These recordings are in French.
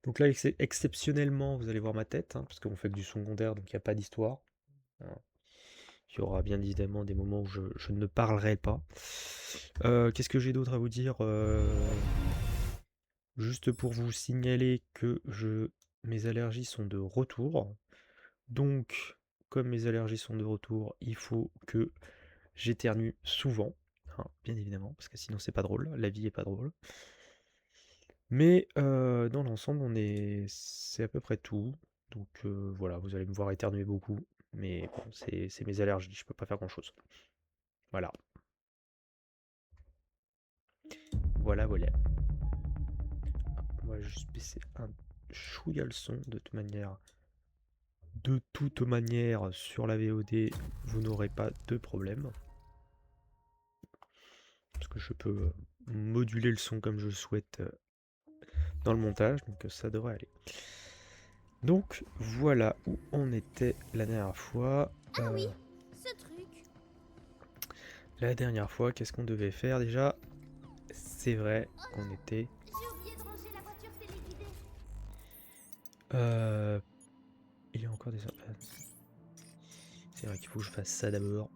Donc là, exceptionnellement, vous allez voir ma tête, hein, parce qu'on fait que du secondaire, donc il n'y a pas d'histoire. Hein. Il y aura bien évidemment des moments où je ne parlerai pas. Qu'est-ce que j'ai d'autre à vous dire? Juste pour vous signaler que mes allergies sont de retour. Donc, comme mes allergies sont de retour, il faut que j'éternue souvent, hein, bien évidemment, parce que sinon c'est pas drôle, la vie est pas drôle. Mais dans l'ensemble, c'est à peu près tout. Donc voilà, vous allez me voir éternuer beaucoup, mais bon, c'est mes allergies, je peux pas faire grand-chose. Voilà, voilà, voilà. On va juste baisser un chouïa le son, de toute manière. De toute manière, sur la VOD, vous n'aurez pas de problème. Parce que je peux moduler le son comme je le souhaite dans le montage, donc ça devrait aller. Donc voilà où on était la dernière fois. Ah oui, ce truc. La dernière fois, qu'est-ce qu'on devait faire déjà? C'est vrai qu'on était... J'ai oublié de ranger la voiture téléguidée. Il y a encore des... C'est vrai qu'il faut que je fasse ça d'abord.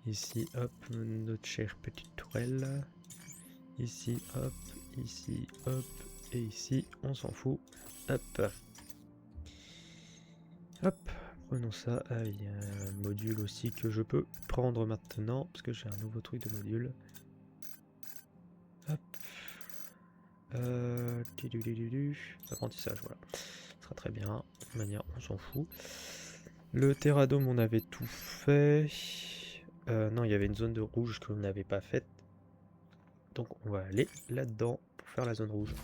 Ici, hop, notre chère petite tourelle. Ici, hop, et ici, on s'en fout. Hop. Hop, prenons ça. Ah, il y a un module aussi que je peux prendre maintenant, parce que j'ai un nouveau truc de module. Hop. Apprentissage, voilà. Ce sera très bien. De toute manière, on s'en fout. Le Terradome, on avait tout fait. Non, il y avait une zone de rouge qu'on n'avait pas faite. Donc on va aller là-dedans pour faire la zone rouge.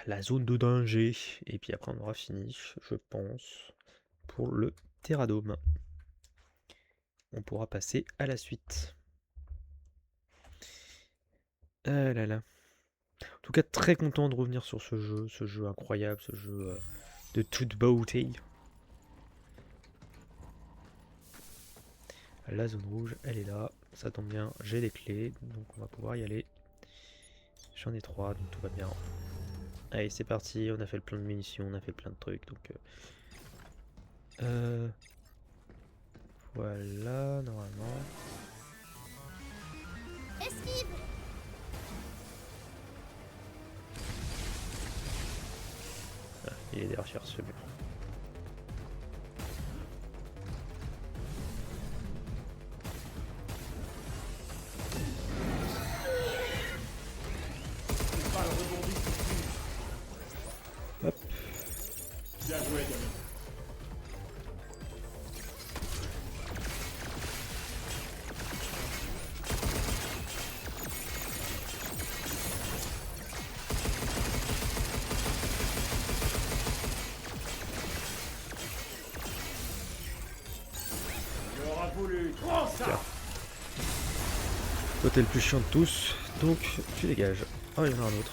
La zone de danger. Et puis après on aura fini, je pense, pour le Terradome. On pourra passer à la suite. Ah là là. En tout cas, très content de revenir sur ce jeu incroyable, ce jeu de toute beauté. La zone rouge, elle est là, ça tombe bien, j'ai les clés, donc on va pouvoir y aller. J'en ai 3, donc tout va bien. Allez, c'est parti, on a fait le plein de munitions, on a fait plein de trucs, donc... voilà, normalement. Esquive. Ah, il est derrière ce mur. Hop. Bien joué, gamin. Il aura voulu. Prends ça. Tiens. Toi t'es le plus chiant de tous, donc tu dégages. Oh, il y en a un autre.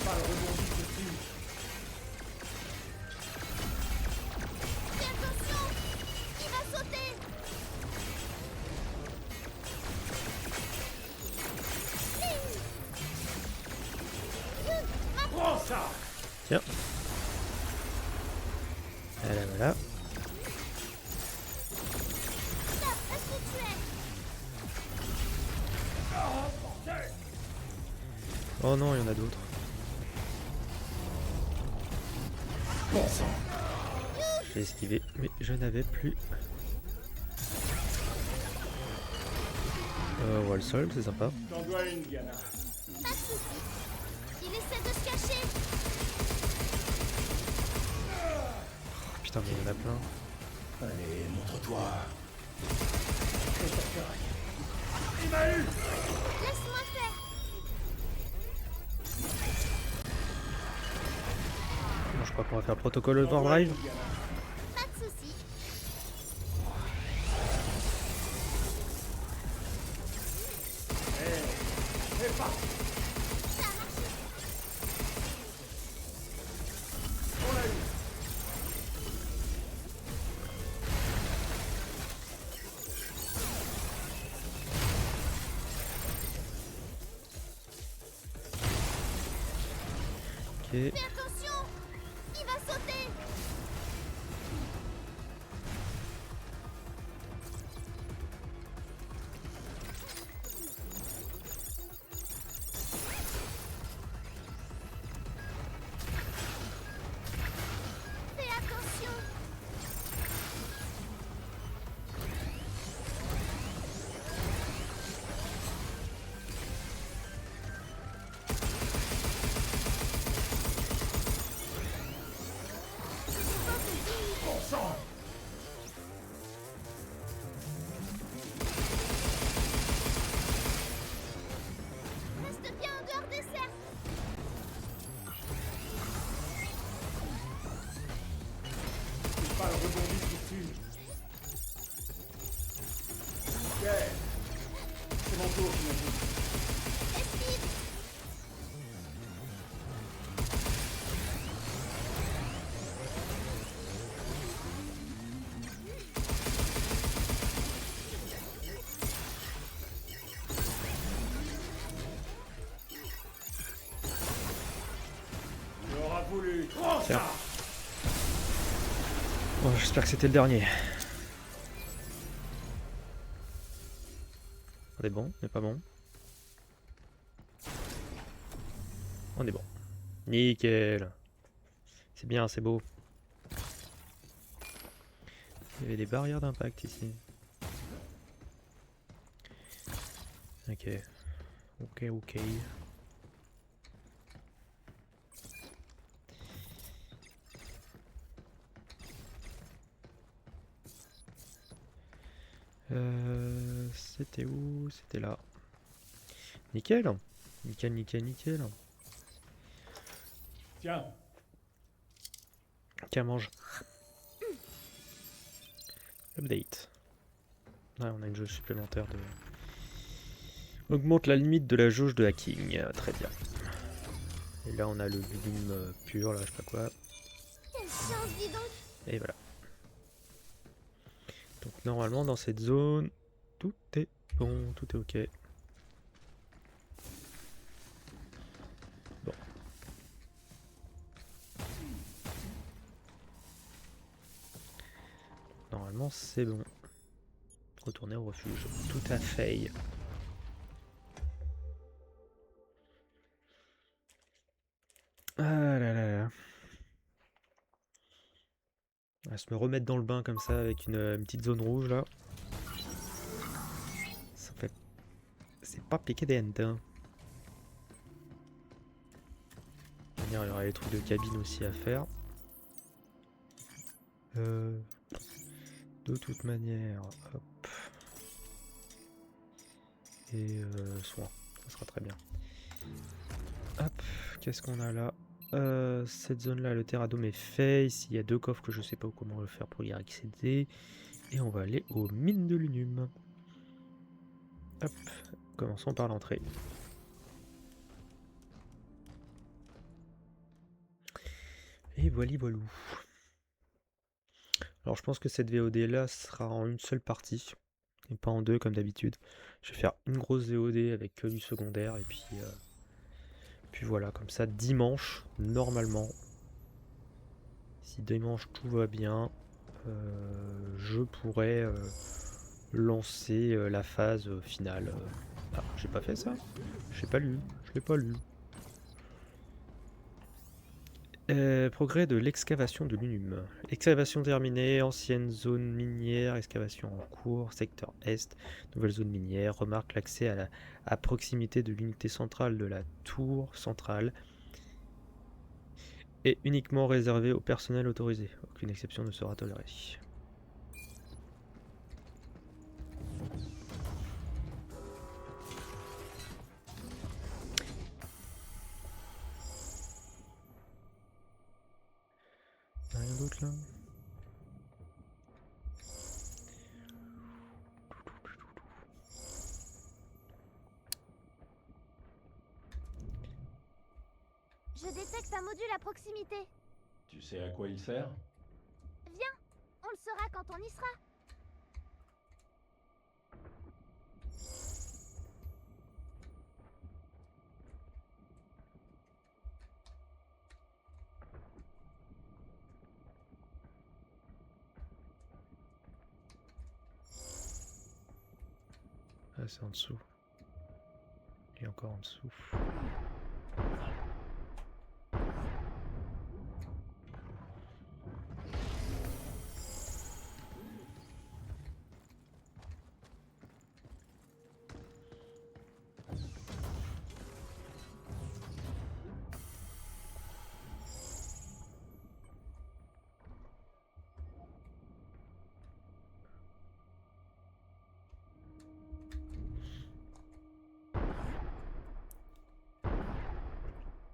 Pas le rebondi tout de suite. Fais attention. Il va sauter. Prends ça. Tiens. Voilà, voilà. Ça, reste où tu es. Oh non, il y en a d'autres. Bon sang. J'ai esquivé, mais je n'avais plus. On voit le sol, c'est sympa. T'en dois une, Diana. Pas de soucis. Il essaie de se cacher. Oh, putain, mais il y en a plein. Allez, montre-toi. Il m'a eu. Laisse-moi faire. Bon, je crois qu'on va faire protocole overdrive. Pas de soucis. Fais attention! Il va sauter! Fais attention! Bon sang! Reste bien en dehors des cercles! Les balles rebondissent dessus. Yeah. C'est mon tour, j'imagine. Esquive! Tu auras voulu. Prends Tiens. ça! Bon, j'espère que c'était le dernier. On est bon, on est pas bon. On est bon. Nickel. C'est bien, c'est beau. Il y avait des barrières d'impact ici. Ok. Ok, ok. C'était où? C'était là. Nickel. Nickel, nickel, nickel. Tiens, Tiens, mange. Update. Ouais, on a une jauge supplémentaire de... Augmente la limite de la jauge de hacking. Très bien. Et là, on a le volume pur, là, je sais pas quoi. Quelle chance, dis donc! Et voilà. Donc, normalement, dans cette zone, tout est bon, tout est ok. Bon. Normalement, c'est bon. Retourner au refuge. Tout à fait. Ah là là là. On va se me remettre dans le bain comme ça avec une petite zone rouge là. Ça fait... C'est pas piqué des hentes, hein. Il y aura les trucs de cabine aussi à faire. De toute manière, hop. Et soin, ça sera très bien. Hop, qu'est-ce qu'on a là? Cette zone là, le terradome est fait. Ici il y a deux coffres que je sais pas comment le faire pour y accéder. Et on va aller aux mines de l'Unum. Hop, commençons par l'entrée. Et voilà, voilou. Alors je pense que cette VOD là sera en une seule partie. Et pas en deux comme d'habitude. Je vais faire une grosse VOD avec que du secondaire. Et puis voilà, comme ça dimanche, normalement. Si dimanche tout va bien, je pourrais lancer la phase finale. Ah, j'ai pas fait ça? J'ai pas lu, je l'ai pas lu. Progrès de l'excavation de l'Unum. Excavation terminée, ancienne zone minière, excavation en cours, secteur Est, nouvelle zone minière, remarque l'accès à proximité de l'unité centrale de la tour centrale est uniquement réservé au personnel autorisé. Aucune exception ne sera tolérée. Rien d'autre là? Je détecte un module à proximité. tu sais à quoi il sert? Viens, on le saura quand on y sera. Ah, c'est en dessous. Et encore en dessous.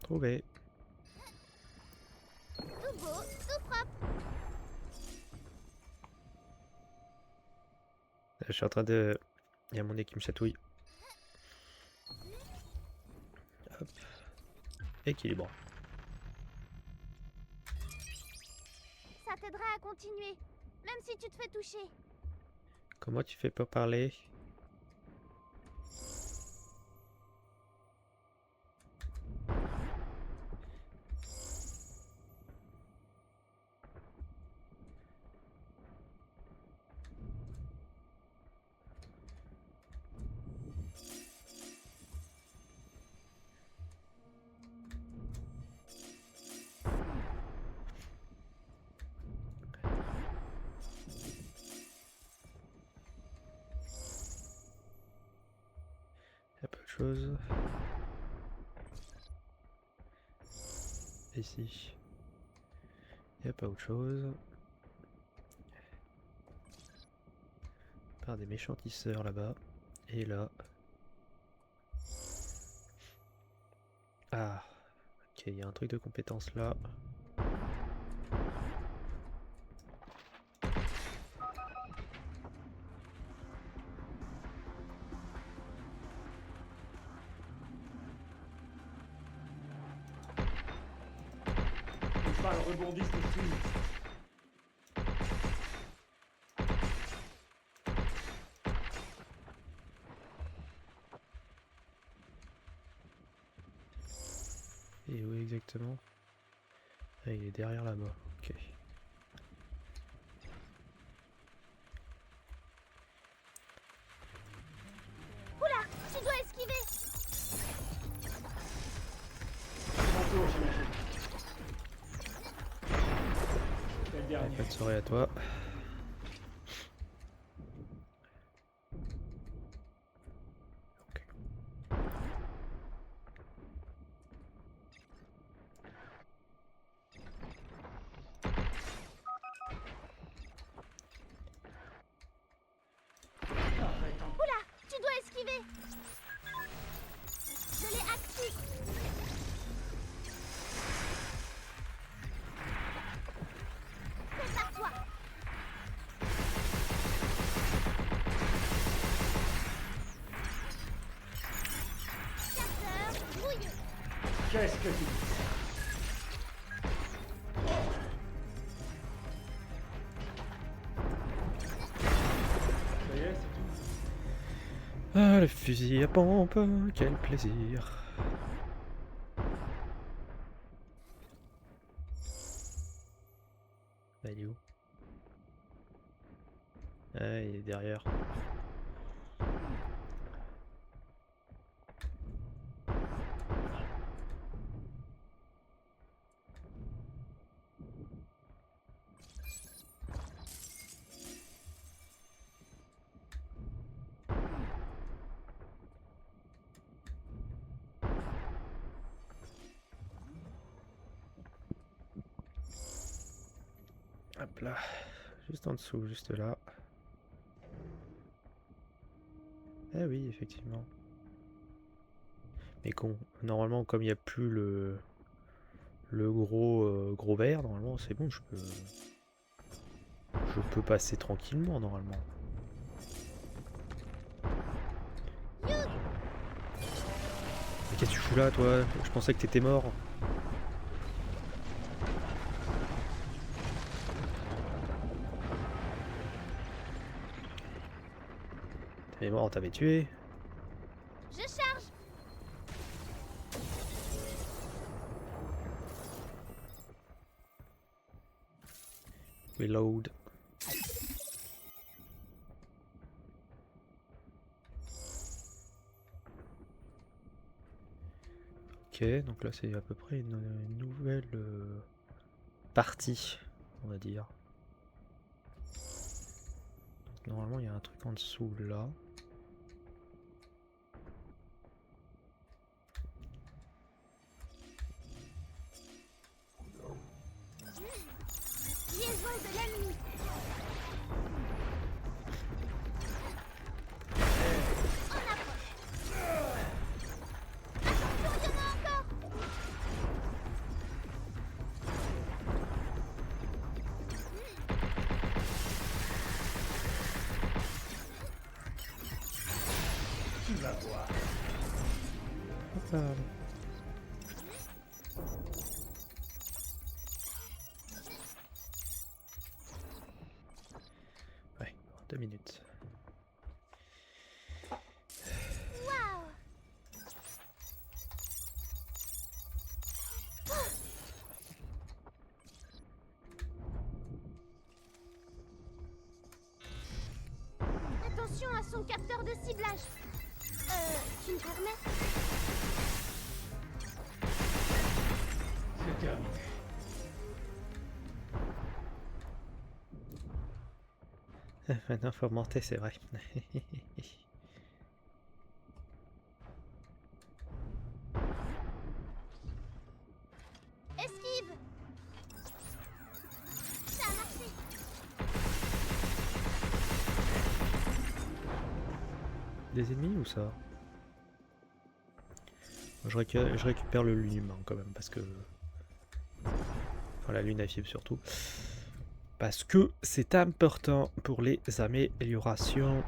Trouvé. Tout beau, tout propre. Je suis en train de... Il y a mon nez qui me chatouille. Hop. Équilibre. Ça t'aidera à continuer, même si tu te fais toucher. Comment tu fais pour parler? Il y a pas autre chose. Ici. Il n'y a pas autre chose. Par des méchants tisseurs là-bas. Et là. Ah. Ok, il y a un truc de compétence là. Les balles rebondissent dessus. Et où exactement? Ah, il est derrière là-bas. Ok. Oula, tu dois esquiver. C'est mon tour, j'imagine. C'est le dernier. Bonne soirée à toi. Ok. Oula, tu dois esquiver. Je l'ai actif. Prépare-toi. Chasseur, mouillé. Qu'est-ce que tu dis? Ça y est, c'est tout. Ah, le fusil à pompe, quel plaisir. Ah, il est où? Ah, il est derrière. Hop là. Juste en dessous, juste là. Ah oui, effectivement. Mais con, normalement, comme il n'y a plus le gros verre, normalement, c'est bon, je peux passer tranquillement, normalement. Mais qu'est-ce que tu fous là, toi? Je pensais que t'étais mort. T'es mort, on t'avait tué. Je charge. Reload. Ok, donc là c'est à peu près une nouvelle partie, on va dire. Donc, normalement il y a un truc en dessous là. Liaison de l'ennemi. On approche. Attention, il y en a encore. Tu vas voir. Hop là. Ouais, 2 minutes. Waouh. Attention à son capteur de ciblage. Tu me permets? C'est terminé. Maintenant faut remonter, c'est vrai. Esquive. Ça a marché. Des ennemis ou ça? Je récupère le lune humain quand même parce que... Enfin la lune à fibre surtout. Parce que c'est important pour les améliorations.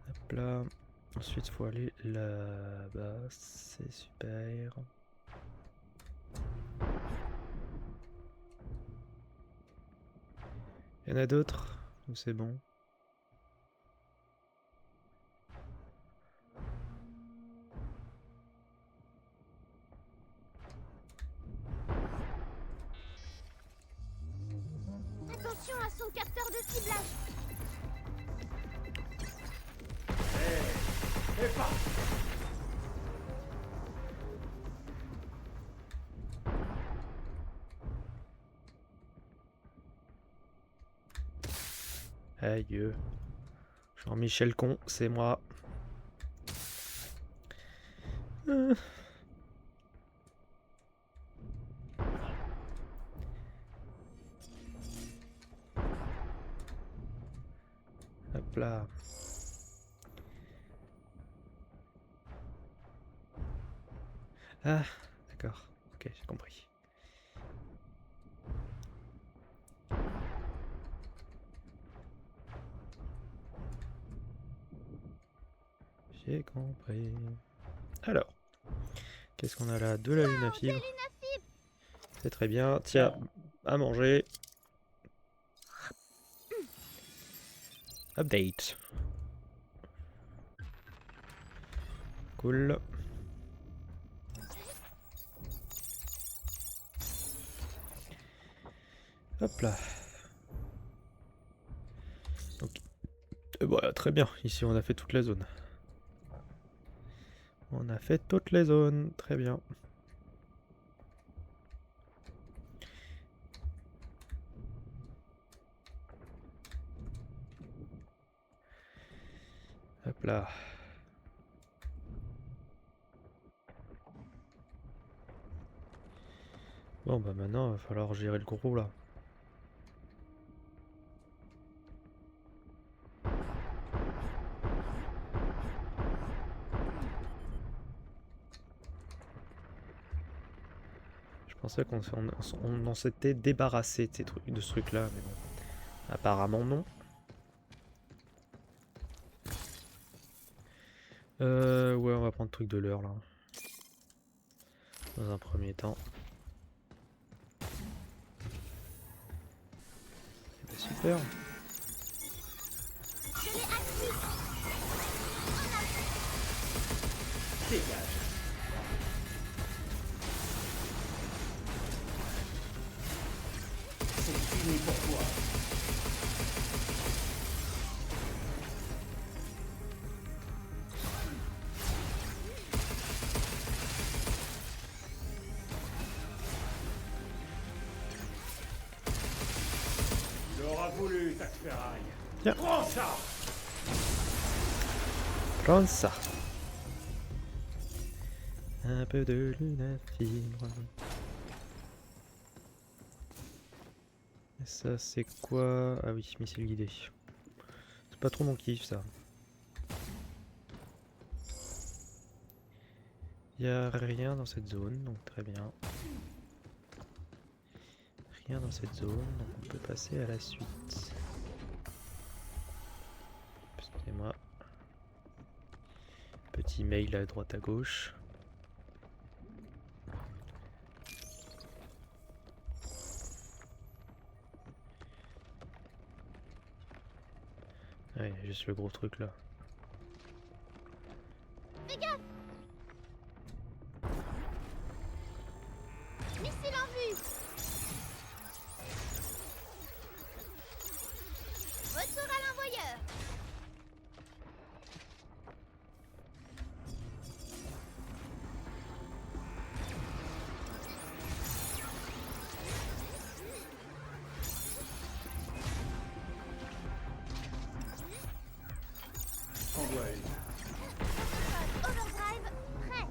Hop là. Ensuite, il faut aller là-bas. C'est super. Il y en a d'autres? Ou c'est bon? Attention à son capteur de ciblage. Et pas. Aïe. Jean-Michel Con, c'est moi. Hop là. Ah, d'accord. Ok, j'ai compris. J'ai compris. Alors, qu'est-ce qu'on a là? De la lune à fibre. C'est très bien. Tiens, à manger. Update. Cool. Hop là. Donc, voilà, très bien. Ici, on a fait toute la zone. On a fait toutes les zones. Très bien. Hop là. Bon, bah maintenant, il va falloir gérer le gros là. Je pensais qu'on en s'était débarrassé de, de ce truc là, mais bon. Apparemment non. Ouais, on va prendre le truc de l'heure là. Dans un premier temps. Eh ben, super. Je l'ai activé. Dégage. C'est fini pour toi. voulu, Taxferraille. Tiens. Prends ça. Prends ça. Un peu de lune à fibre. Et ça c'est quoi? Ah oui, missile guidé. C'est pas trop mon kiff ça. Y a rien dans cette zone, donc très bien. Rien dans cette zone, donc on peut passer à la suite. Excusez-moi. Petit mail à droite à gauche. Ouais, juste le gros truc là. Fais gaffe! Missile en vue! Retour à l'envoyeur! Envoie une. Mode overdrive, prêt!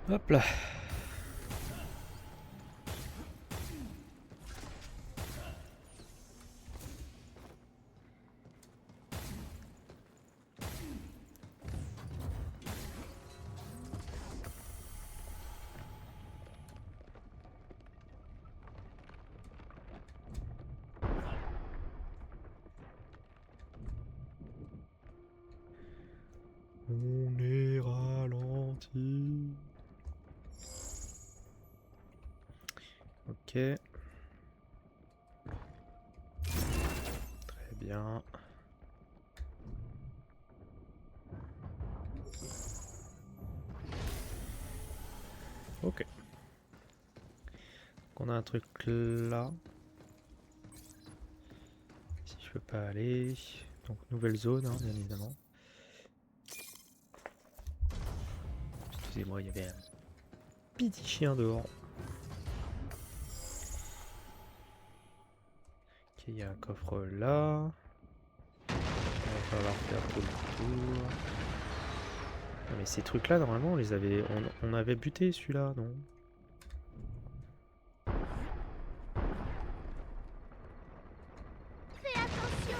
Hop là. On est ralenti. Ok. Très bien. Ok. Donc on a un truc là. Si je peux pas aller. Donc nouvelle zone, hein, bien évidemment. Excusez-moi, il y avait un petit chien dehors. Ok, il y a un coffre là. On va falloir faire tout le tour. Ah, mais ces trucs là, normalement, on les avait. On avait buté celui-là, non? Fais attention!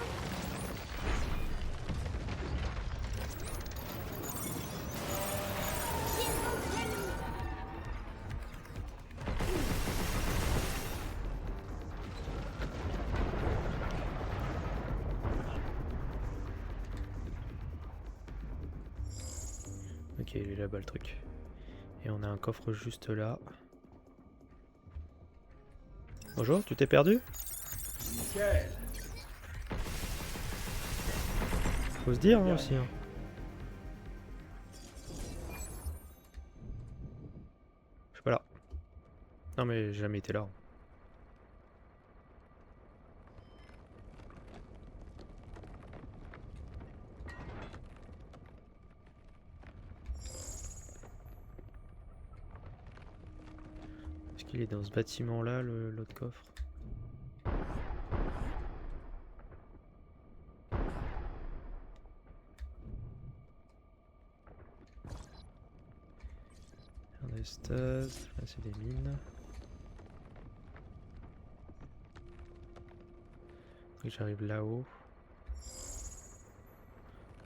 Liaison jaloux! Ok, il est là-bas le truc. Et on a un coffre juste là. Bonjour, tu t'es perdu? Nickel. Faut se dire hein, aussi. Hein. Je suis pas là. Non mais j'ai jamais été là. Est-ce qu'il est dans ce bâtiment là, l'autre coffre? Un estase, là c'est des mines. Et j'arrive là-haut.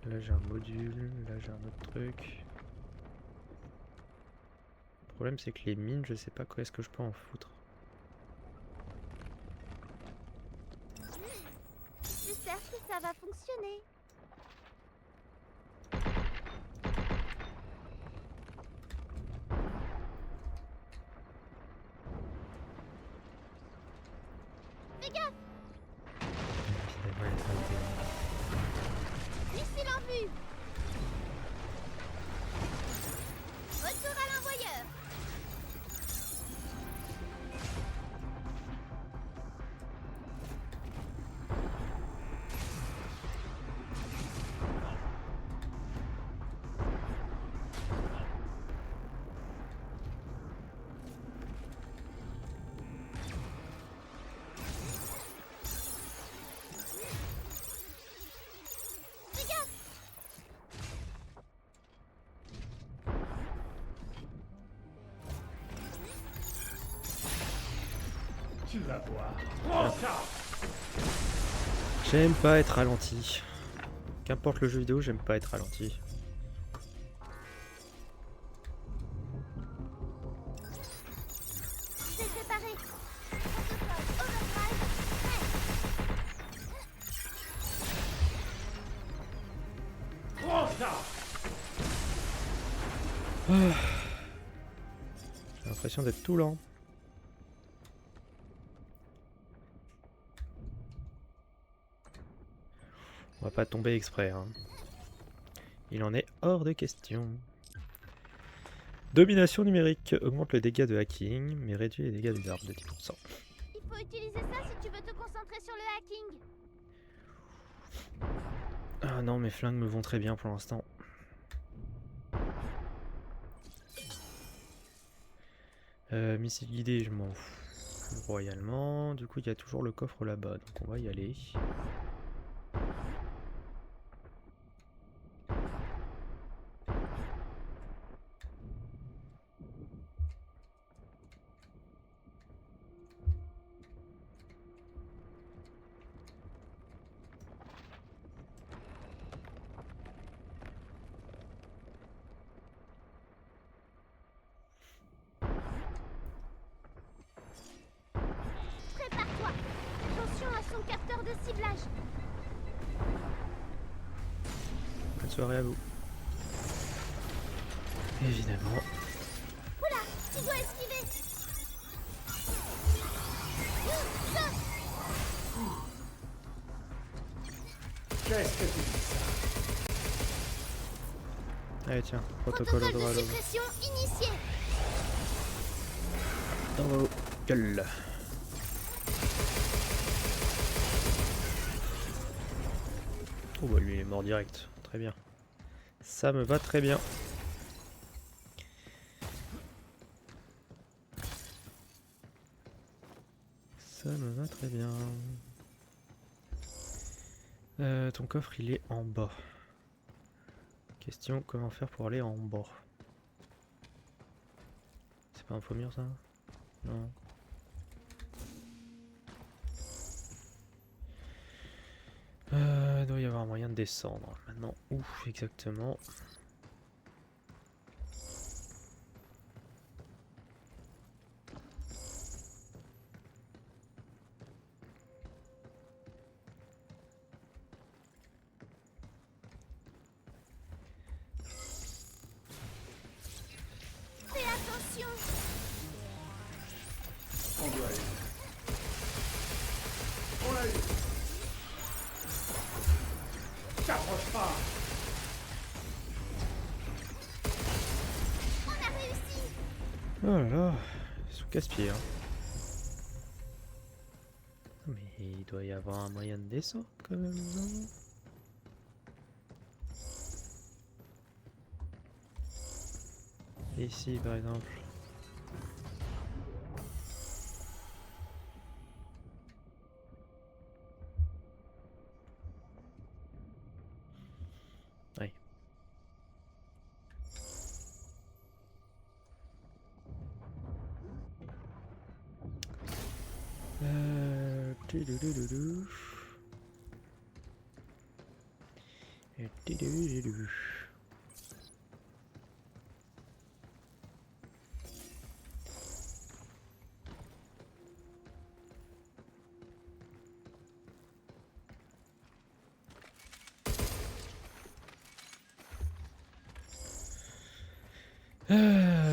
Là j'ai un module, là j'ai un autre truc. Le problème c'est que les mines, je sais pas quoi est-ce que je peux en foutre. J'espère que ça va fonctionner. gaffe! Évidemment, elle a pas été- Missile en vue! Retour à l'envoyeur! Fais gaffe! Tu vas voir. Prends ça. J'aime pas être ralenti. Qu'importe le jeu vidéo, j'aime pas être ralenti. C'est séparé! Protocole Overdrive, prêt! Prends ça. J'ai l'impression d'être tout lent. On va pas tomber exprès, hein. Il en est hors de question. Domination numérique augmente le dégât de hacking, mais réduit les dégâts des armes de 10%. Il faut utiliser ça si tu veux te concentrer sur le hacking. Ah non, mes flingues me vont très bien pour l'instant. Missile guidé, je m'en fous royalement. Du coup, il y a toujours le coffre là-bas, donc on va y aller. Prépare-toi! Attention à son capteur de ciblage! Bonne soirée à vous. Évidemment. Oula! Tu dois esquiver! Saute! Qu'est-ce que tu dis ça? Allez tiens, protocole Protocole de Overdrive. suppression initié! Dans vos gueules. Oh bah lui il est mort direct, très bien. Ça me va très bien. Ça me va très bien. Ton coffre il est en bas. Question, comment faire pour aller en bas? C'est pas un faux mur ça? Non. Il doit y avoir un moyen de descendre. Maintenant, où exactement? Fais attention! On doit aller. On l'a eu. T'approche pas. On a réussi! Oh là là, sous casse-pied. Hein. Mais il doit y avoir un moyen de descendre quand même, non? Ici par exemple. Oui. Tidoudoudou. Tidoudoudou.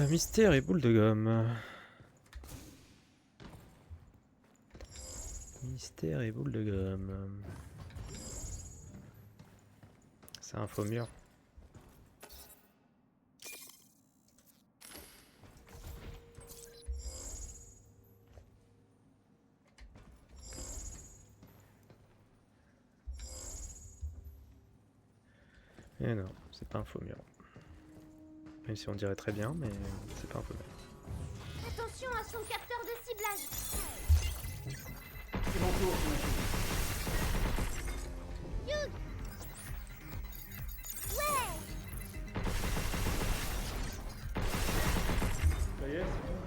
Mystère et boule de gomme. Mystère et boule de gomme. C'est un faux mur. Et non, c'est pas un faux mur. Même si on dirait très bien, mais c'est pas un faux mur. Attention à son capteur de ciblage. C'est mon tour, j'imagine. Hugh. Ouais. Ça y est, c'est bon.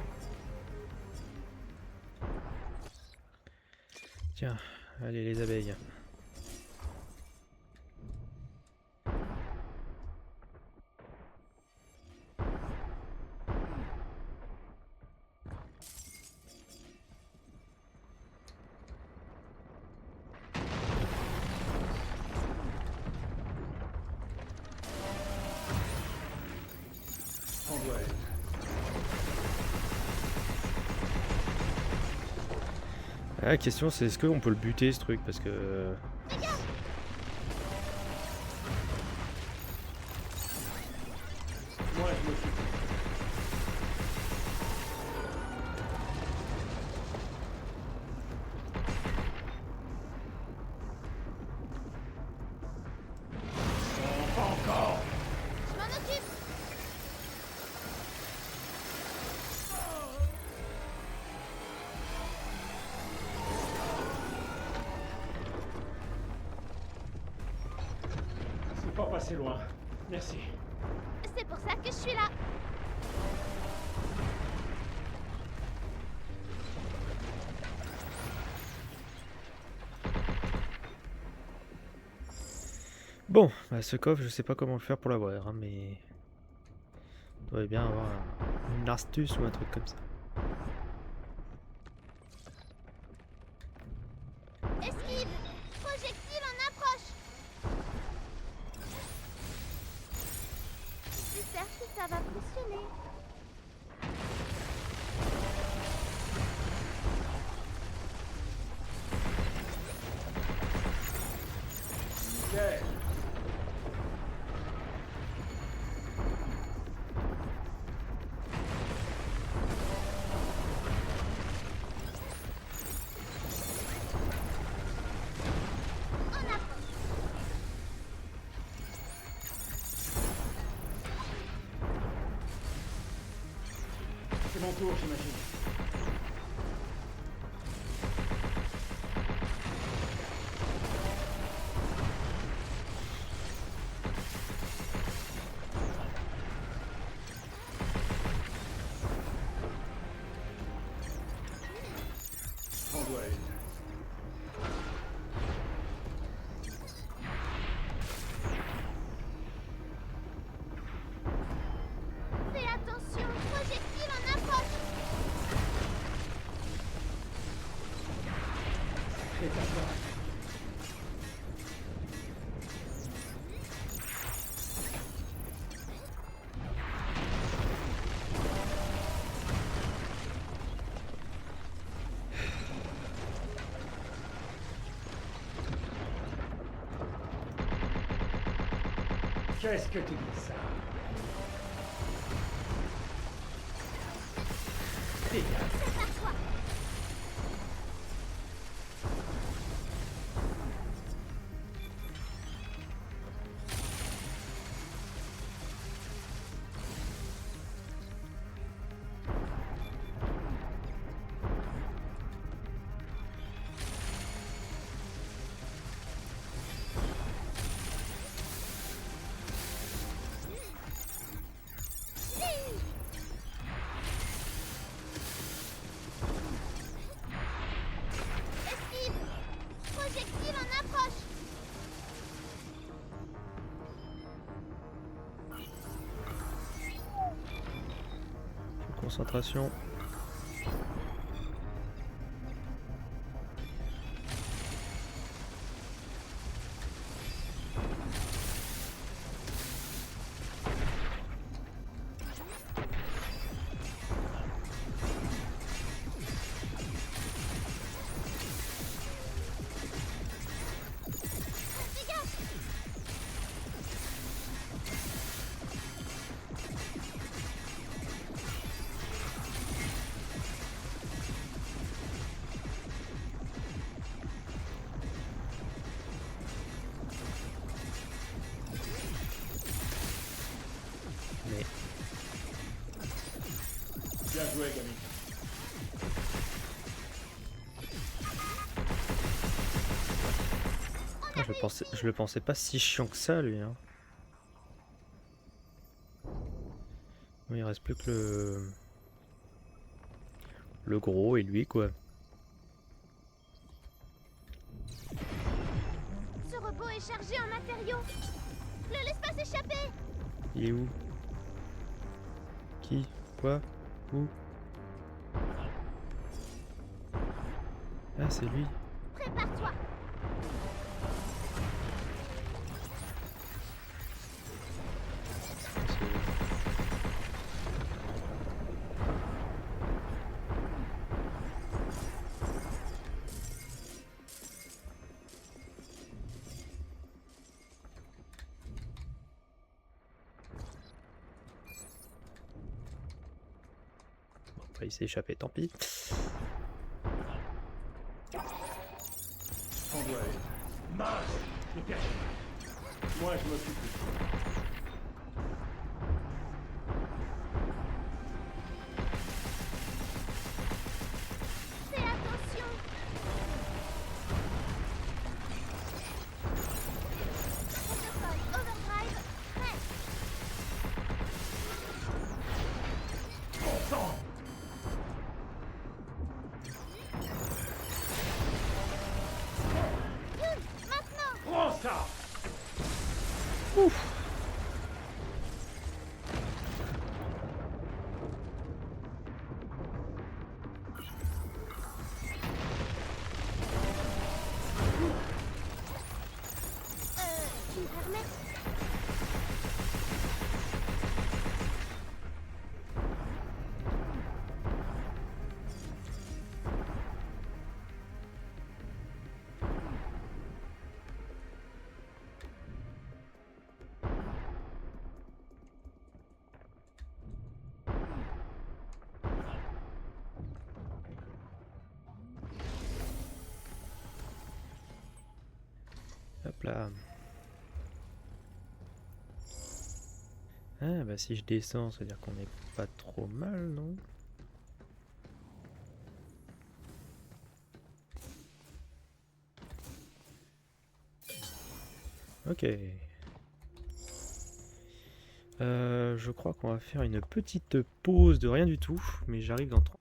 Tiens, allez les abeilles. On doit aller. La question c'est est-ce qu'on peut le buter ce truc parce que... Moi, je m'occupe. Non, pas encore. Je m'en occupe. C'est pas passé loin. Merci. C'est pour ça que je suis là. Bon, bah, ce coffre, je sais pas comment le faire pour l'avoir, hein, mais... On devrait bien avoir une astuce ou un truc comme ça. Esquive. Projectile en approche. J'espère que ça va fonctionner. Nickel. En approche. C'est mon tour, j'imagine. On doit aller. Fais attention. Projectile en approche. C'est à toi. Qu'est-ce que tu dis ça? Dégage. C'est à toi. Esquive. Projectile en approche. Concentration. joué, gamine. Ah, je le pensais pas si chiant que ça, lui. Hein. Oui, il reste plus que le gros et lui, quoi. Ce robot est chargé en matériaux. Ne laisse pas s'échapper. Il est où? Qui? Quoi? Où? Ah, c'est lui. Prépare-toi. Bah, il s'est échappé, tant pis. On doit être. Marche. Dépêche. Moi, je m'occupe de tout. Fais attention. Protocole Overdrive prêt. Bon sang. Youn, maintenant. Prends ça. Tu me permets? Hop là. Ah, bah si je descends, ça veut dire qu'on est pas trop mal, non? Ok. Je crois qu'on va faire une petite pause de rien du tout, mais j'arrive dans 3.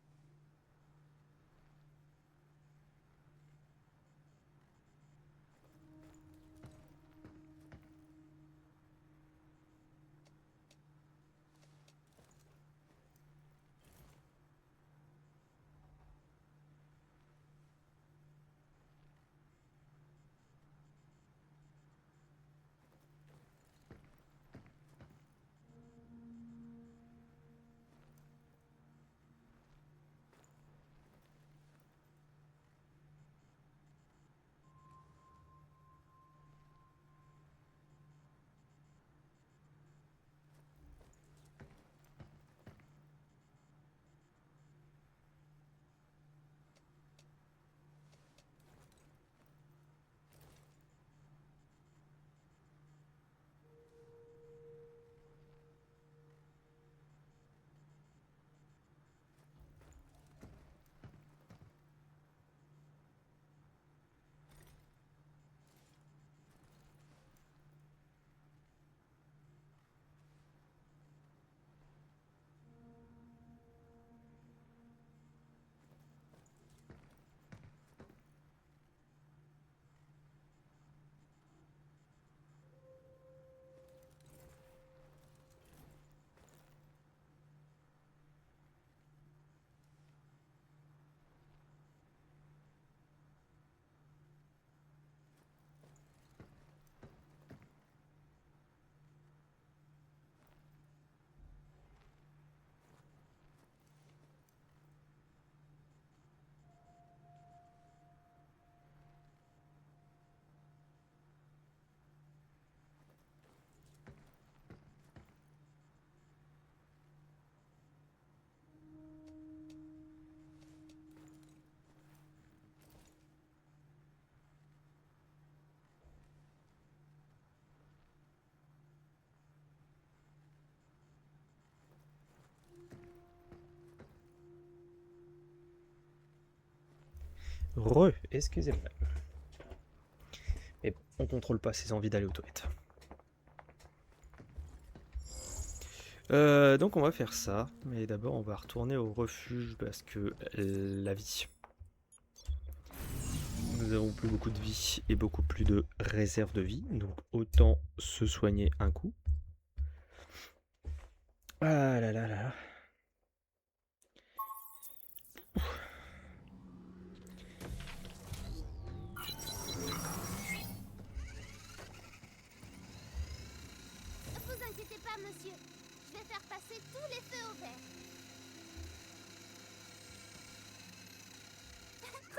Excusez-moi. Mais on contrôle pas ses envies d'aller aux toilettes. Donc on va faire ça, mais d'abord on va retourner au refuge parce que la vie. Nous avons plus beaucoup de vie et beaucoup plus de réserve de vie, donc autant se soigner un coup. Ah là là là. Ne vous inquiétez pas, monsieur. Je vais faire passer tous les feux au vert.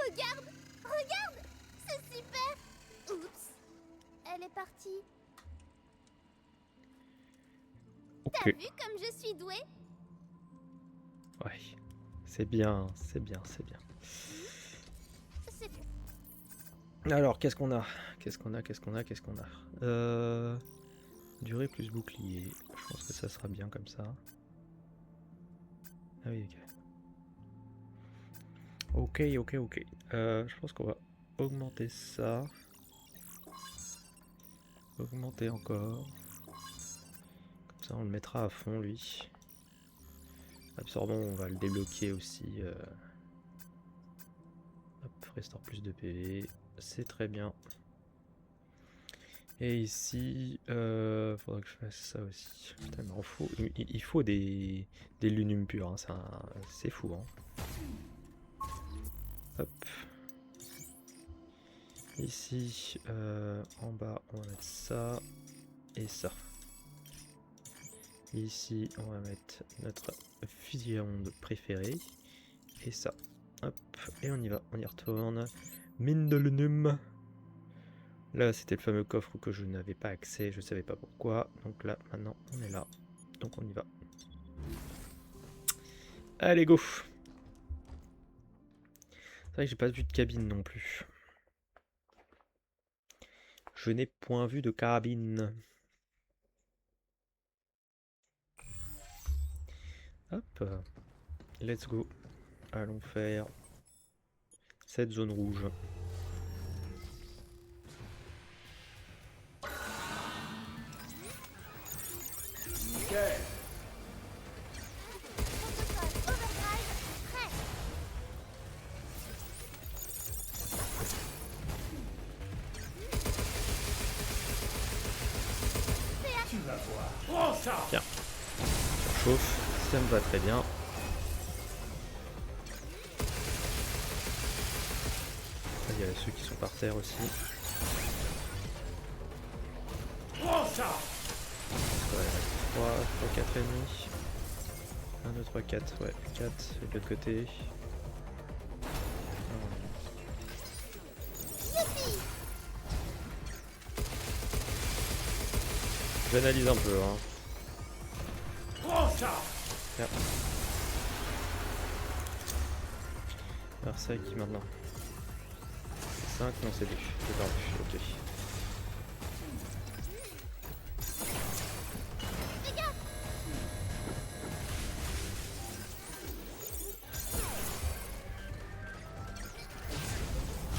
Regarde! Regarde! C'est super! Oups! Elle est partie. T'as Ok, vu comme je suis douée? ouais. C'est bien, c'est bien, c'est bien. C'est tout. Alors, qu'est-ce qu'on a? Qu'est-ce qu'on a? Qu'est-ce qu'on a? Qu'est-ce qu'on a? Durée plus bouclier. Je pense que ça sera bien comme ça. Ah oui, ok. Ok. Je pense qu'on va augmenter ça. Augmenter encore. Comme ça, on le mettra à fond, lui. Absorbant, on va le débloquer aussi. Hop, restaure plus de PV. C'est très bien. Et ici, faudra que je fasse ça aussi. Putain, mais il faut des lunum purs, hein, c'est fou. Hein. Hop. Ici, en bas, on va mettre ça et ça. Ici, on va mettre notre fusil à onde préféré et ça. Hop, et on y va, on y retourne. Mine de lunum. Là, c'était le fameux coffre que je n'avais pas accès, je ne savais pas pourquoi. Donc là, maintenant, on est là. Donc on y va. Allez, go! C'est vrai que j'ai pas vu de cabine non plus. Je n'ai point vu de carabine. Hop. Let's go. Allons faire cette zone rouge. Nickel. Protocole Overdrive prêt. Tu vas voir. Prends ça. Tiens. Ça chauffe. Ça me va très bien. Il y a ceux qui sont par terre aussi. Prends ça. Ouais, 3, 4 ennemis. 1, 2, 3, 4. Ouais, 4 de l'autre côté. J'analyse un peu, hein. Prends ça. Tiens. Alors ça qui maintenant? 5, non c'est lui, j'ai perdu, ok.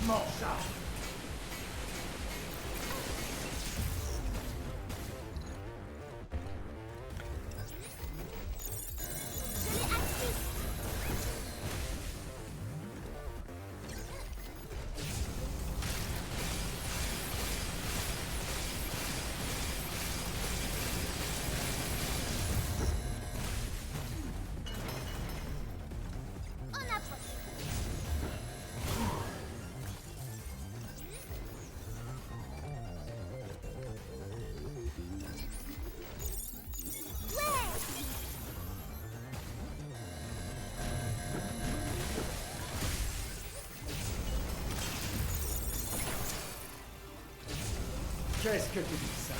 Mange ça. On approche. Qu'est-ce que tu dis ça?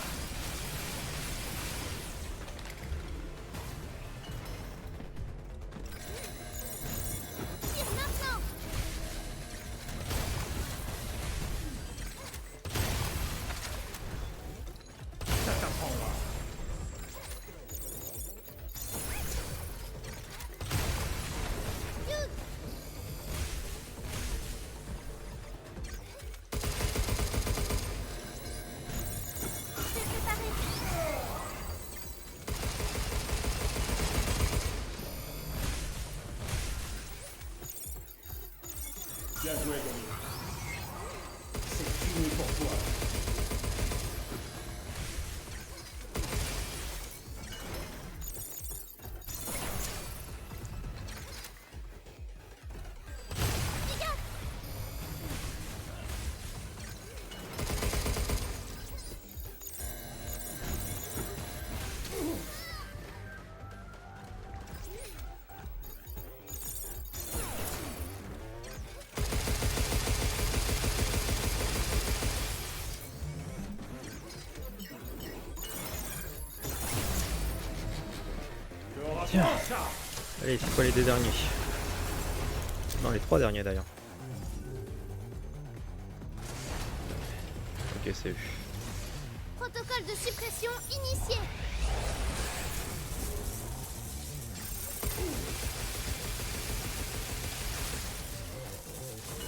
Tire maintenant. Ça t'apprendra. Bien joué, Gomez. C'est fini pour toi. Tiens. Allez, c'est quoi les deux derniers? Non, les trois derniers d'ailleurs. Ok, c'est vu. Protocole de suppression initié.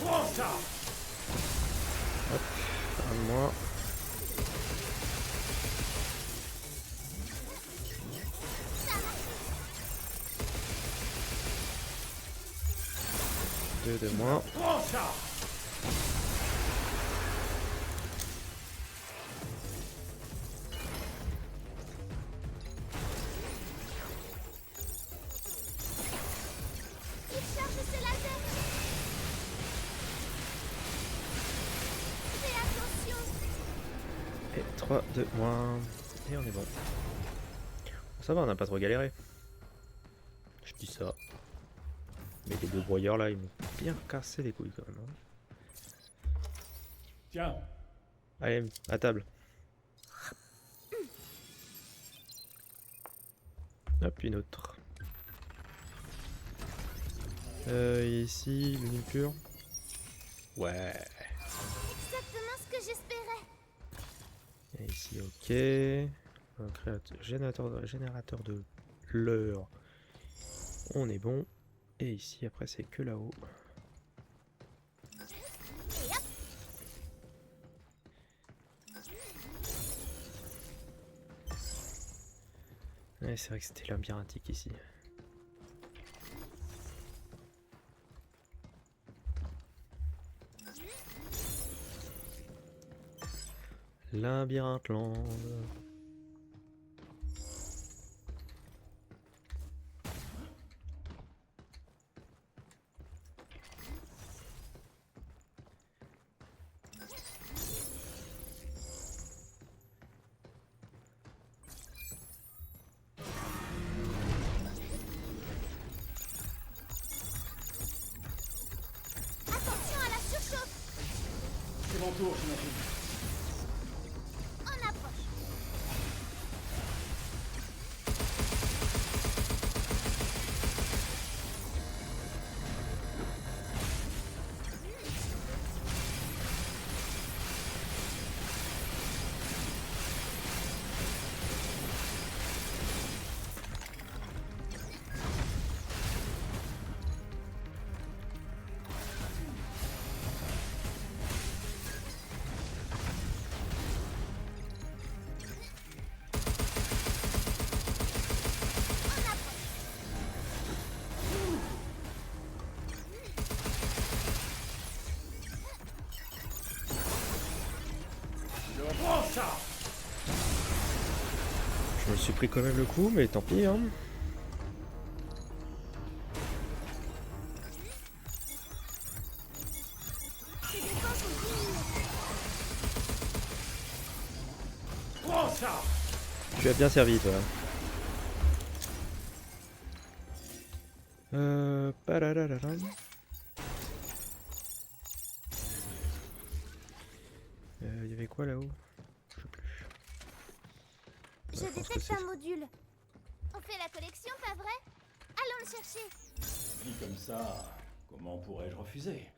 Prends ça. Hop, à moi. Deux de moins. Prends ça. Il charge ses lasers. Fais attention. Et 3 de moins. Et on est bon. Bon, ça va, on n'a pas trop galéré. Je dis ça. Mais les deux broyeurs là, ils m'ont bien cassé les couilles quand même. Hein. Tiens. Allez, à table. Hop, une autre. Ici, l'unité pure. Ouais. Exactement ce que j'espérais. Et ici, ok. Un générateur de leurre. On est bon. Et ici, après, c'est que là-haut. Et hop. Ouais, c'est vrai que c'était labyrinthique ici. Labyrinthe-land. Attention à la surchauffe. C'est mon tour, j'imagine. On approche. Prends ça. Je me suis pris quand même le coup, mais tant pis, hein. Ses défenses sont diminuées. Prends ça. Tu as bien servi, toi. Pararararam. Il y avait quoi là-haut? Je sais plus. Je Ouais, je pense que détecte c'est un ça. module. On fait la collection, pas vrai? Allons le chercher. Dit comme ça, comment pourrais-je refuser?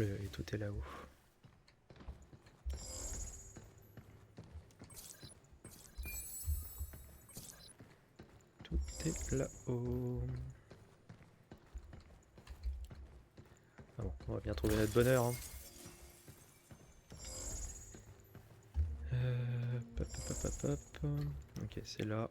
Et tout est là-haut. Tout est là-haut. Ah bon, on va bien trouver notre bonheur. Hein. Hop, hop, hop, hop, hop. Ok, c'est là.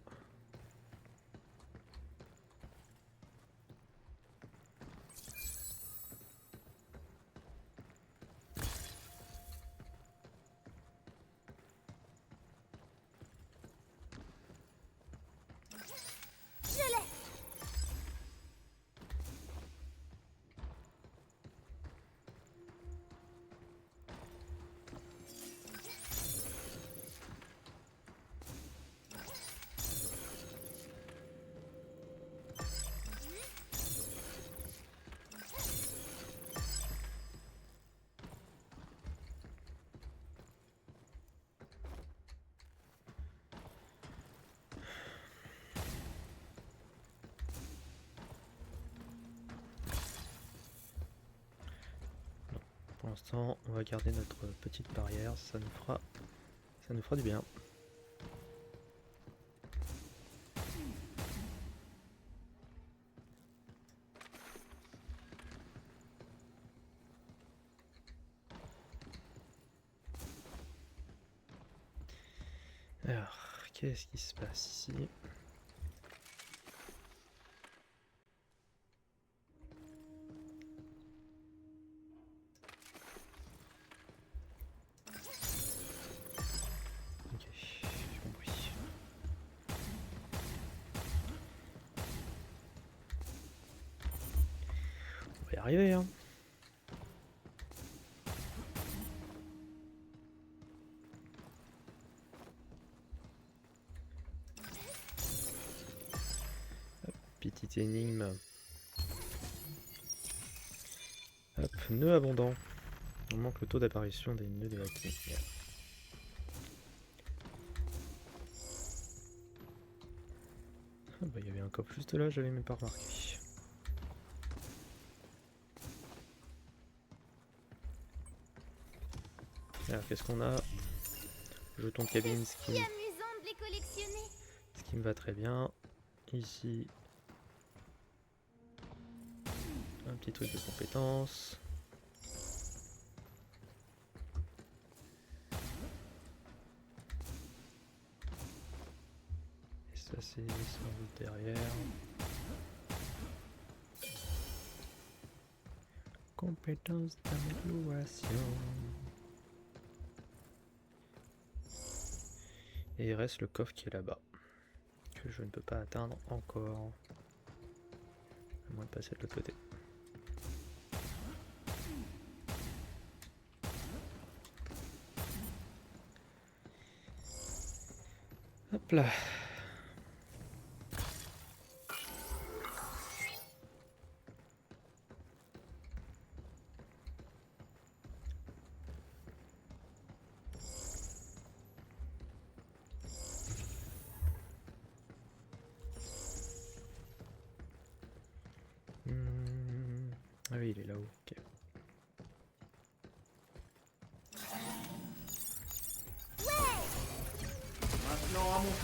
Je l'ai. Pour l'instant, on va garder notre petite barrière, ça nous fera du bien. Alors, qu'est-ce qui se passe ici? Ok, j'ai compris. On va y arriver, hein. Hop, petite énigme. Hop, nœud abondant. On manque le taux d'apparition des nœuds de la clé. Ah bah il y avait un coffre juste là, j'avais même pas remarqué. Alors qu'est-ce qu'on a? Jeton de cabine, ce C'est amusant de les collectionner. qui me va très bien. Ici, un petit truc de compétence. Et ça c'est sans doute derrière. Compétence d'amélioration. Et il reste le coffre qui est là-bas, que je ne peux pas atteindre encore. À moins de passer de l'autre côté. Hop là. Ah oui, il est là-haut. Ok. Maintenant à mon tour.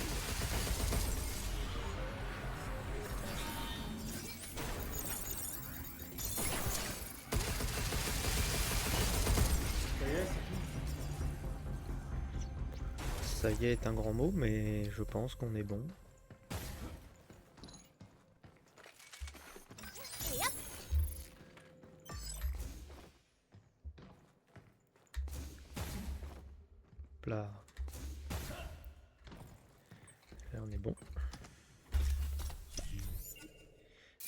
Ça y est, c'est tout. Ça y est un grand mot, mais je pense qu'on est bon. Et hop. Là. Là on est bon.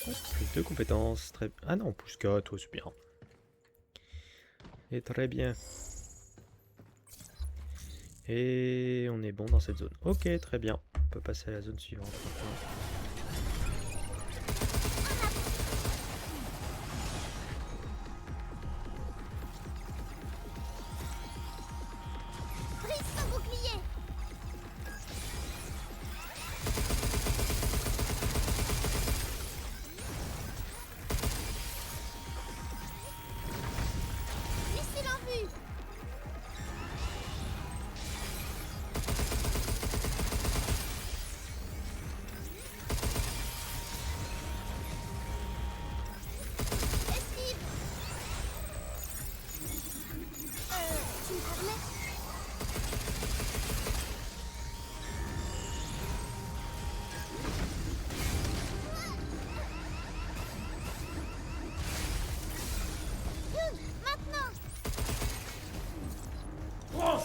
Hop, plus de compétences. Très... Ah non, plus 4, c'est bien. Et très bien. Et on est bon dans cette zone. Ok, très bien. On peut passer à la zone suivante maintenant. Brise son bouclier.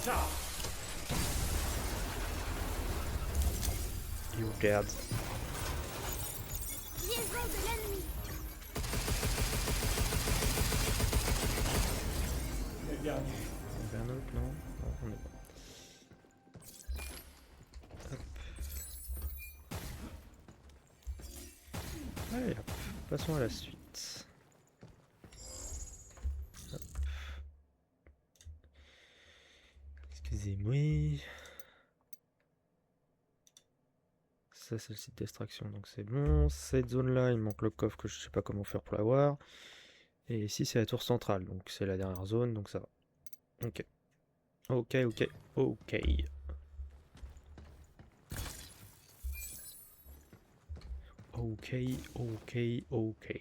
ça! You dead. Liaison de l'ennemi. Les derniers. On avait un autre, non? Non, on est bon. Hop. Allez, hop. Passons à la suite. Hop. Excusez-moi. Ça, c'est le site d'extraction, donc c'est bon. Cette zone-là, il manque le coffre que je sais pas comment faire pour l'avoir. Et ici, c'est la tour centrale, donc c'est la dernière zone, donc ça va. Ok. Ok, ok, ok. Ok, ok, ok.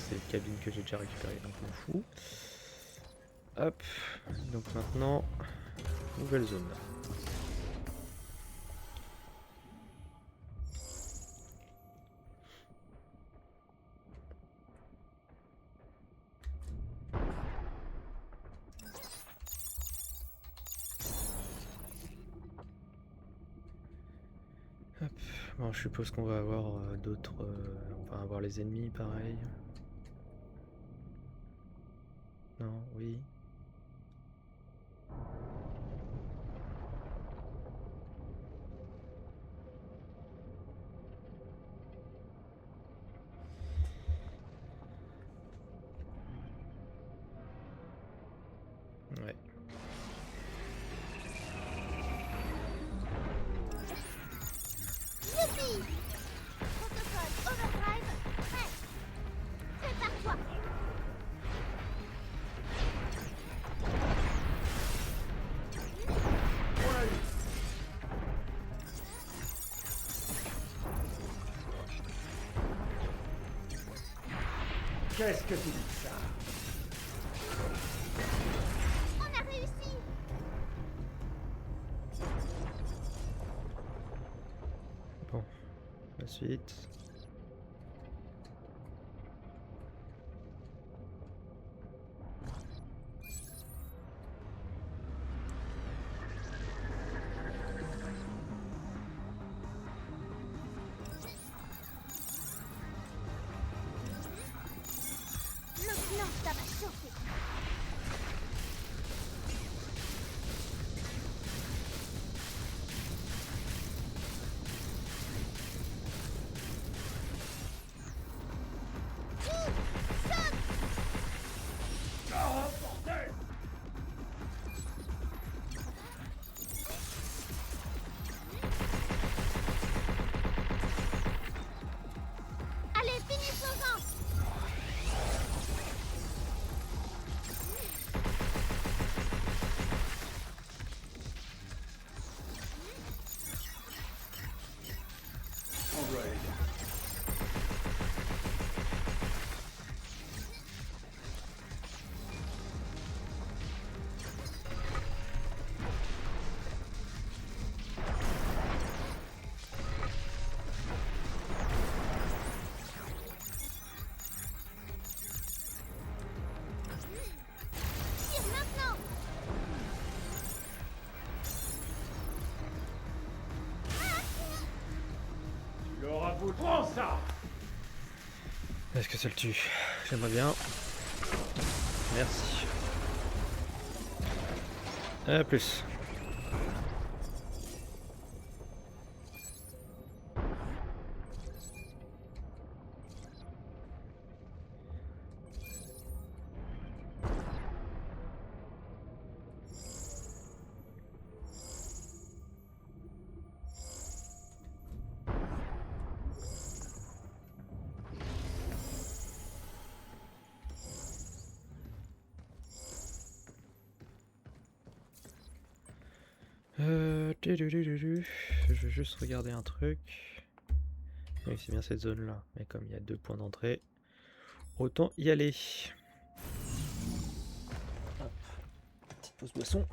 C'est les cabines que j'ai déjà récupérées, donc je m'en fous. Hop, donc maintenant, nouvelle zone. Hop, bon, je suppose qu'on va avoir d'autres... on va avoir les ennemis, pareil. Non, oui. Ouais. Youpi! Protocole Overdrive prêt. Prépare-toi. On l'a eu. Qu'est-ce que tu dis de ça? On a réussi. Bon, la suite. Maintenant, ça va chauffer. Ah, bordel! Allez, finissons-en. On doit aller. Tire maintenant. Tu l'auras voulu. Prends ça! Est-ce que ça le tue? J'aimerais bien. Merci. A plus. Je vais juste regarder un truc. Oui, c'est bien cette zone-là. Mais comme il y a deux points d'entrée, autant y aller. Hop, petite pause boisson.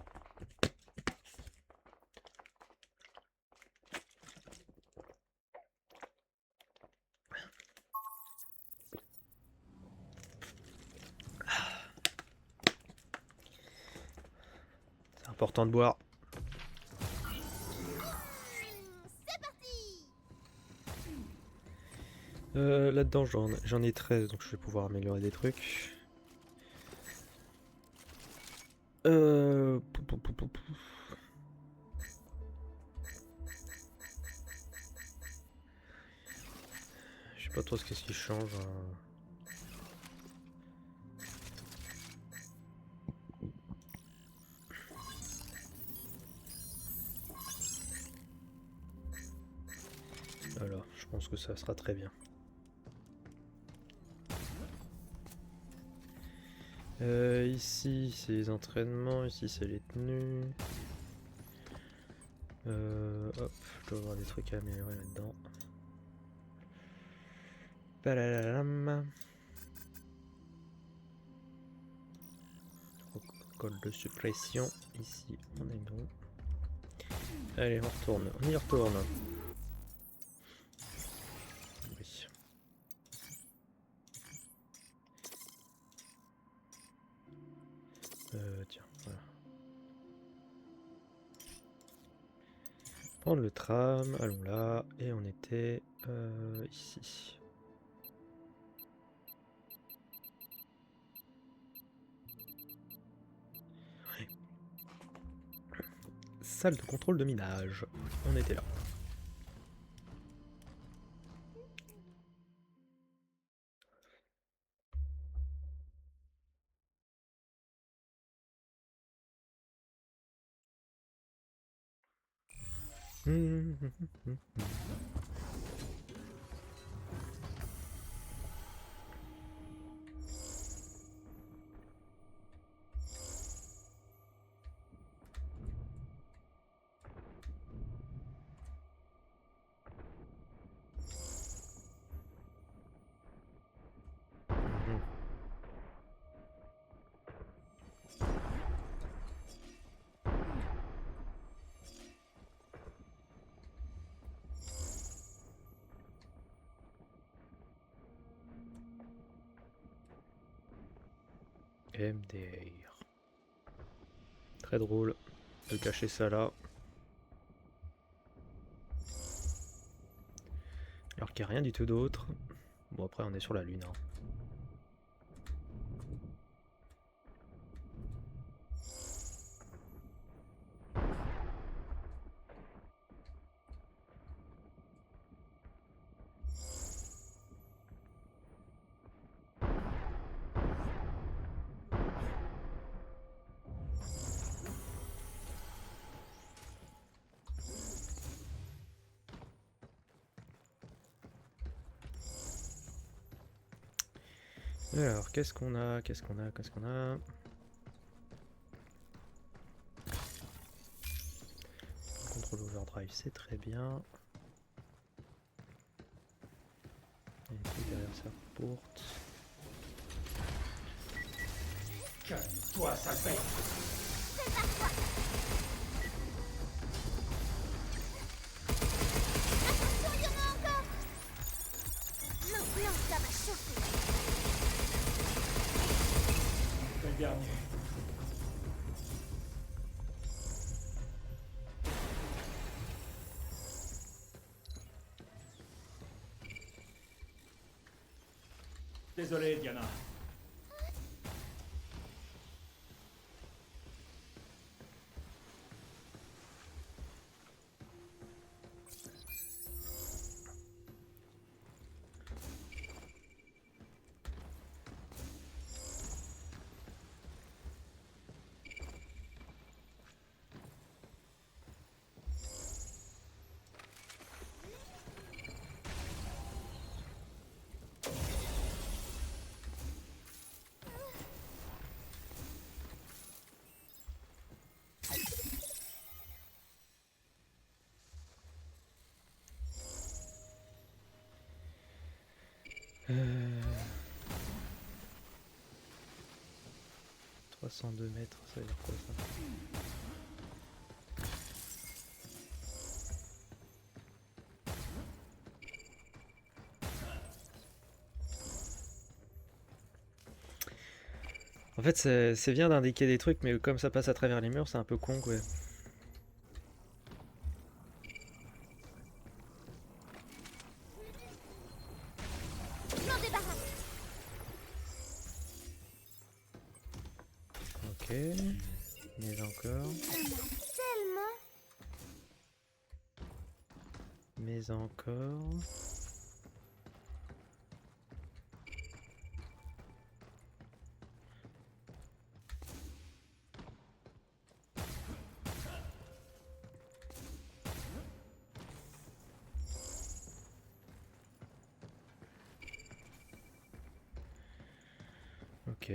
C'est important de boire. C'est parti. Là-dedans, j'en ai 13, donc je vais pouvoir améliorer des trucs. Pou. Je sais pas trop ce qui change. Voilà, je pense que ça sera très bien. Ici c'est les entraînements, ici c'est les tenues. Hop, je dois avoir des trucs à améliorer là-dedans. Palalalam. Protocole de suppression. Ici on est bon. Allez, on retourne, on y retourne. Oui. Tiens, voilà. Prendre le tram, allons là, et on était ici. Ouais. Salle de contrôle de minage, on était là. MDR. Très drôle de cacher ça là. Alors qu'il n'y a rien du tout d'autre. Bon, après on est sur la lune. Hein. Alors, qu'est-ce qu'on a? Contrôle overdrive, c'est très bien. Il y a une truc derrière sa porte. Calme-toi, sale bête. Prépare-toi. Attention, il y en a encore. Maintenant, ça va chauffer. C'est le dernier. Désolé, Diana. 302 mètres, ça veut dire quoi ça? En fait, c'est bien d'indiquer des trucs, mais comme ça passe à travers les murs, c'est un peu con, quoi. Je m'en débarrasse. Ok. Mais encore. Tellement. Mais encore. Ok.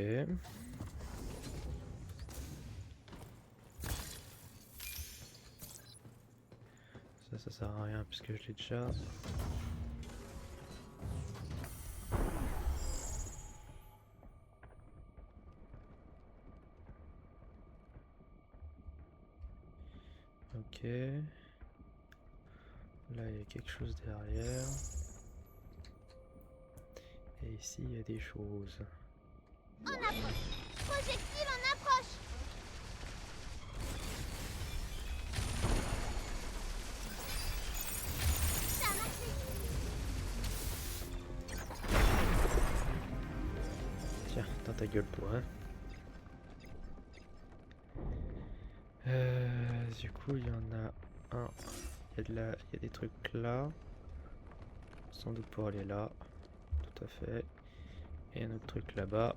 Ça sert à rien puisque je l'ai déjà. Ok. Là, il y a quelque chose derrière. Et ici, il y a des choses. En approche. Projectile en approche. Ça a marché. Tiens, dans ta gueule, toi, hein. Du coup, il y en a un. Il y a des trucs là. Sans doute pour aller là. Tout à fait. Et un autre truc là-bas.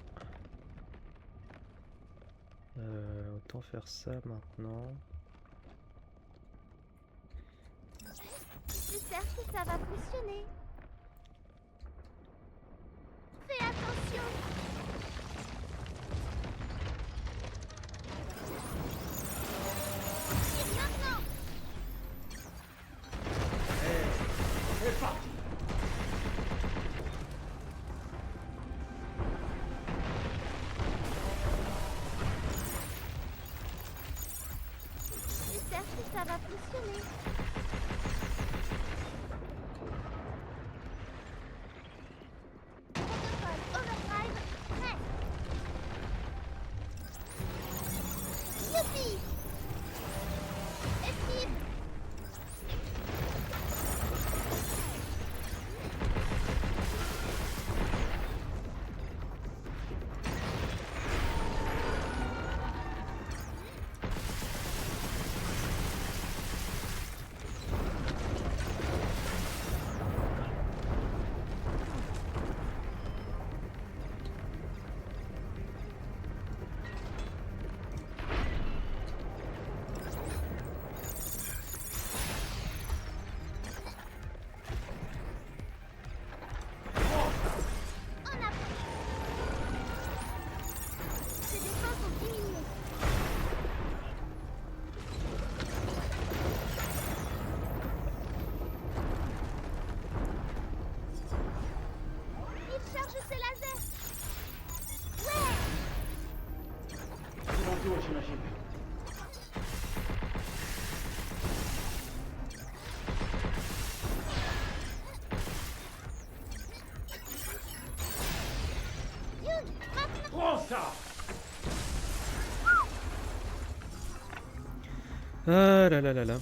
Autant faire ça maintenant. J'espère que ça va fonctionner. Fais attention. Tire maintenant. C'est parti. J'espère que ça va fonctionner. Protocole Overdrive prêt. Youpi. Esquive. En approche. Ses défenses ont diminué. Il charge ses lasers. Ouais. C'est mon tour, j'imagine. Youn, maintenant. Prends ça. Ah là là là là.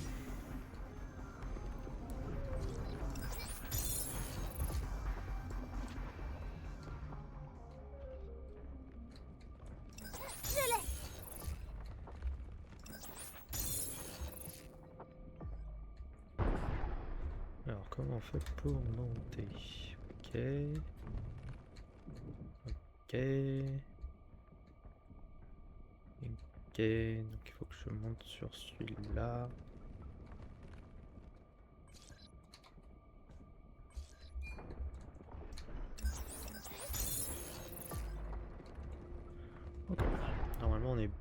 Je l'ai. Alors, comment on fait pour monter? Ok. Ok. Ok. Donc, il faut que je monte sur celui-là. Ok. Normalement, on est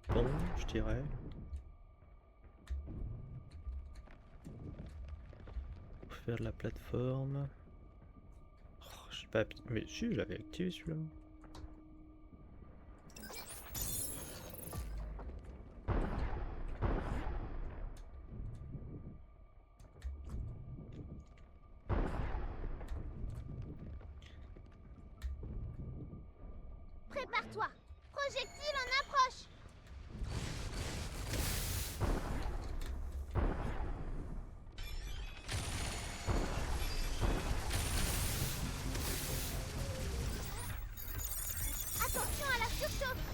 bon, je dirais. Pour faire de la plateforme. Oh, je sais pas. Mais si, je l'avais activé celui-là. Prépare-toi. Projectile en approche. Attention à la surchauffe.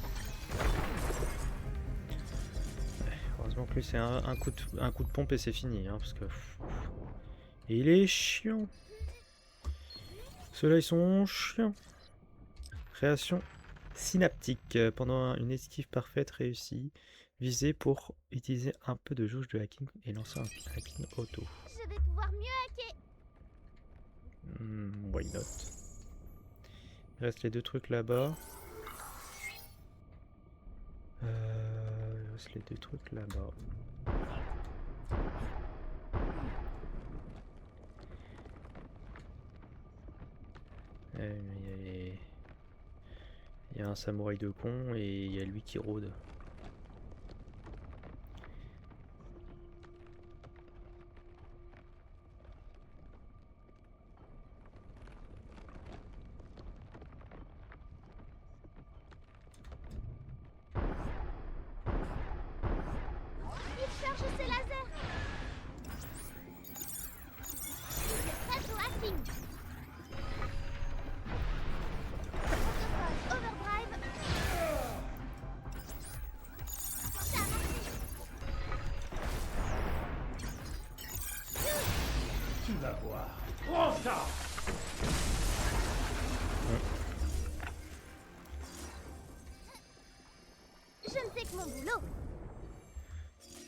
Heureusement que lui c'est un coup de pompe et c'est fini, hein, parce que... Et il est chiant. Ceux-là ils sont chiants. Création synaptique. Pendant une esquive parfaite réussie, visez pour utiliser un peu de jauge de hacking et lancer un hacking auto. Je vais pouvoir mieux hacker. Why not? Il reste les deux trucs là-bas. Il reste les deux trucs là-bas. Il y a un samouraï de con et il y a lui qui rôde. Il charge ses lasers. Il est prêt au hacking. Protocole overdrive. Ça a marché. Tu vas voir. Prends ça. Je ne fais que mon boulot.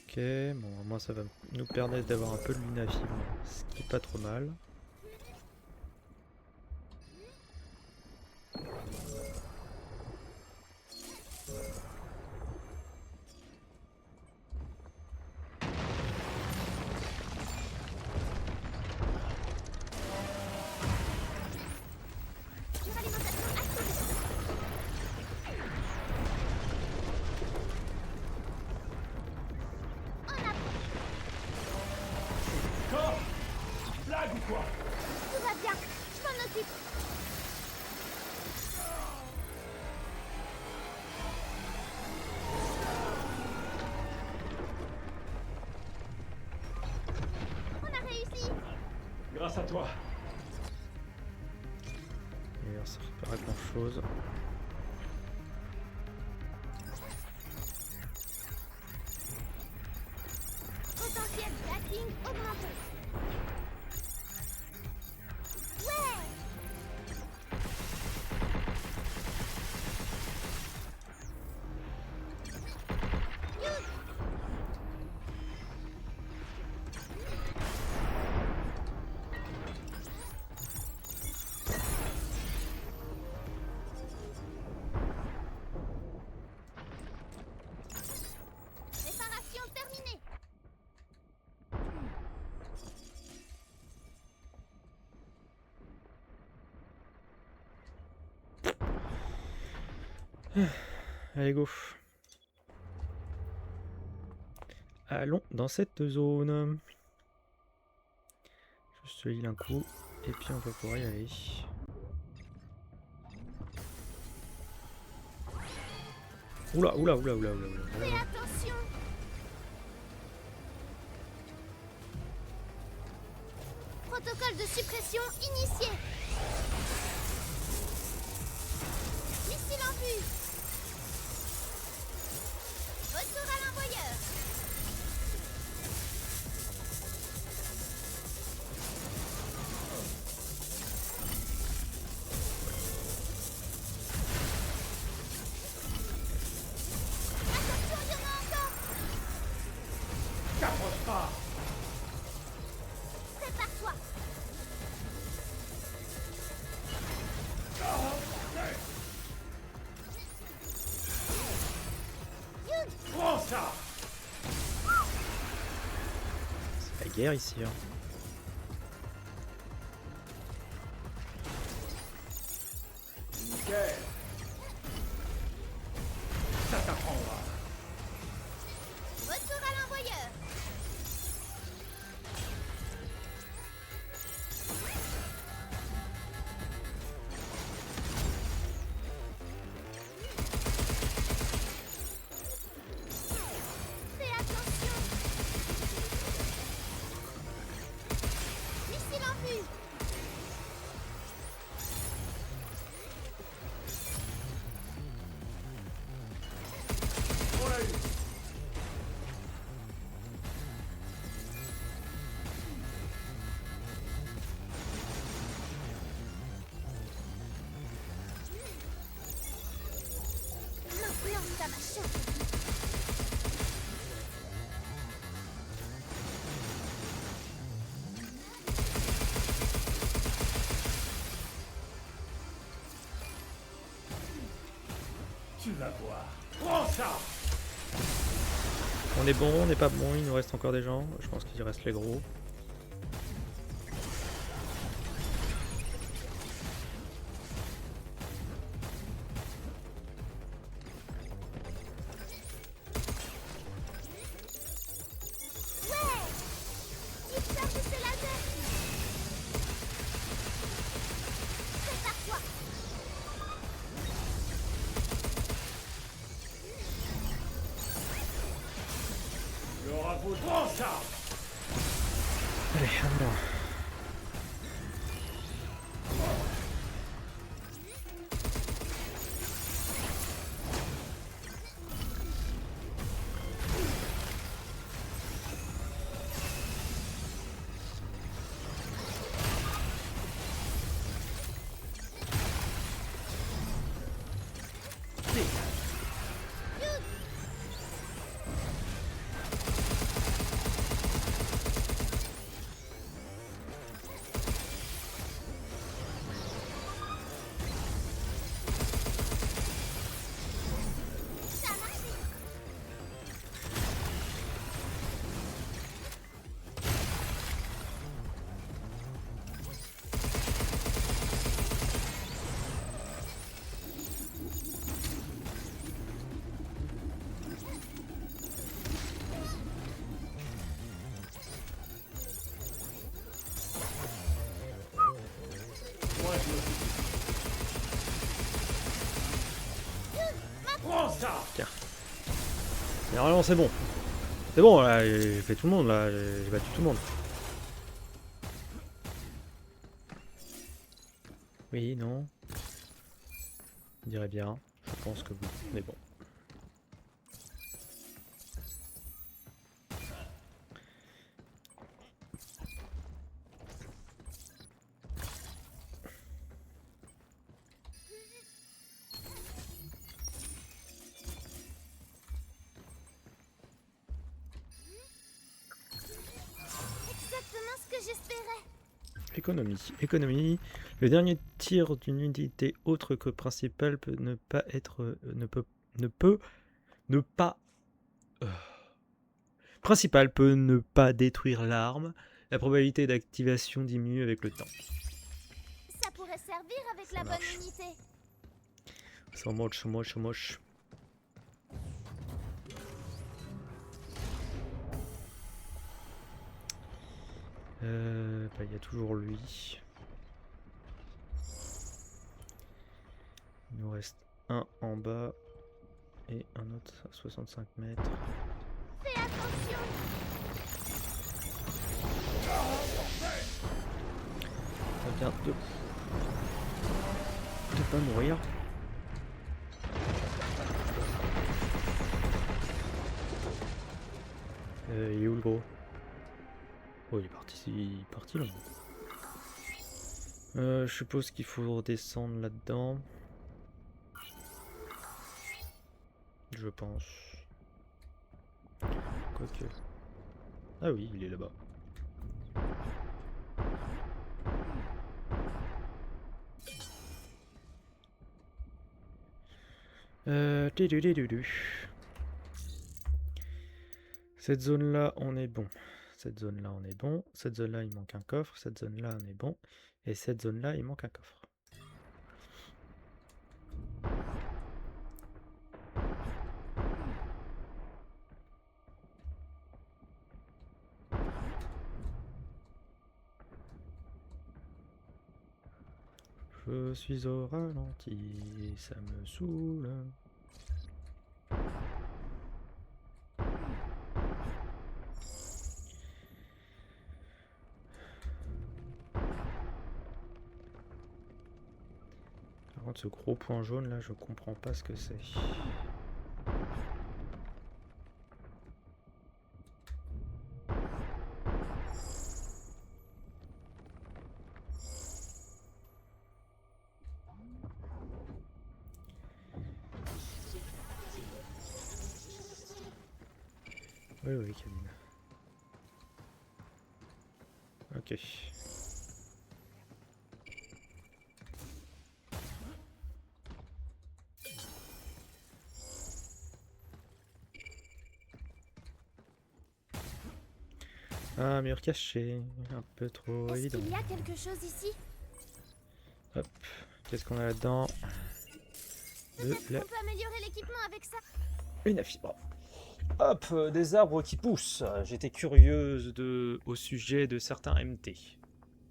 Ok, bon, moi ça va nous permettre d'avoir un peu de lunafibre, ce qui est pas trop mal. Suralimentation activée. En approche. Quoi? Blague ou quoi? Tout va bien. Je m'en occupe. On a réussi. Grâce à toi. D'ailleurs, ça fait pas grand chose. Potentiel de hacking augmenté. Ouais. Youp. Réparation terminée. Allez, go. Allons dans cette zone. Juste le heal un coup, et puis on va pouvoir y aller. Oula, oula, oula, oula, oula, oula. Fais attention. Protocole de suppression initié. Missile en vue. Retour à l'envoyeur. Attention, il y en a encore. T'approche pas. Prépare-toi. Youd. Prends ça. C'est la guerre ici. Hein. Nickel. Ça t'apprendra. Retour à l'envoyeur. Ça m'a choqué. Tu vas voir. Prends ça. On est bon, on n'est pas bon, il nous reste encore des gens. Je pense qu'il reste les gros. Prends ça. Allez, à moi. Moi, je m'occupe. Prends ça. Tiens. Mais normalement c'est bon. C'est bon là, j'ai fait tout le monde là, j'ai battu tout le monde. Oui, non. Je dirais bien. Je pense que oui, mais bon. Exactement ce que j'espérais. Économie. Économie. Le dernier tir d'une unité autre que principale peut ne pas être. Ne pas. Principal peut ne pas détruire l'arme. La probabilité d'activation diminue avec le temps. Ça pourrait servir avec Ça la marche. bonne unité. C'est moche, moche, moche. Il y a toujours lui. Il nous reste un en bas et un autre à 65 mètres. Fais attention. Ça vient de pas mourir. Il est où le gros? Oh, il est parti là. Je suppose qu'il faut redescendre là-dedans. Je pense. Quoique. Ah oui, il est là-bas. Cette zone-là, on est bon. Cette zone-là, on est bon. Cette zone-là, il manque un coffre. Cette zone-là, on est bon. Et cette zone-là, il manque un coffre. Je suis au ralenti, ça me saoule. Par contre, ce gros point jaune là, je comprends pas ce que c'est. Oui, oui, cabine. Ok. Un mur caché, un peu trop Est-ce évident. qu'il y a quelque chose ici? Hop, qu'est-ce qu'on a là-dedans? Peut-être qu'on peut améliorer l'équipement avec ça. Une fibre. Hop, des arbres qui poussent. J'étais curieuse au sujet de certains MT.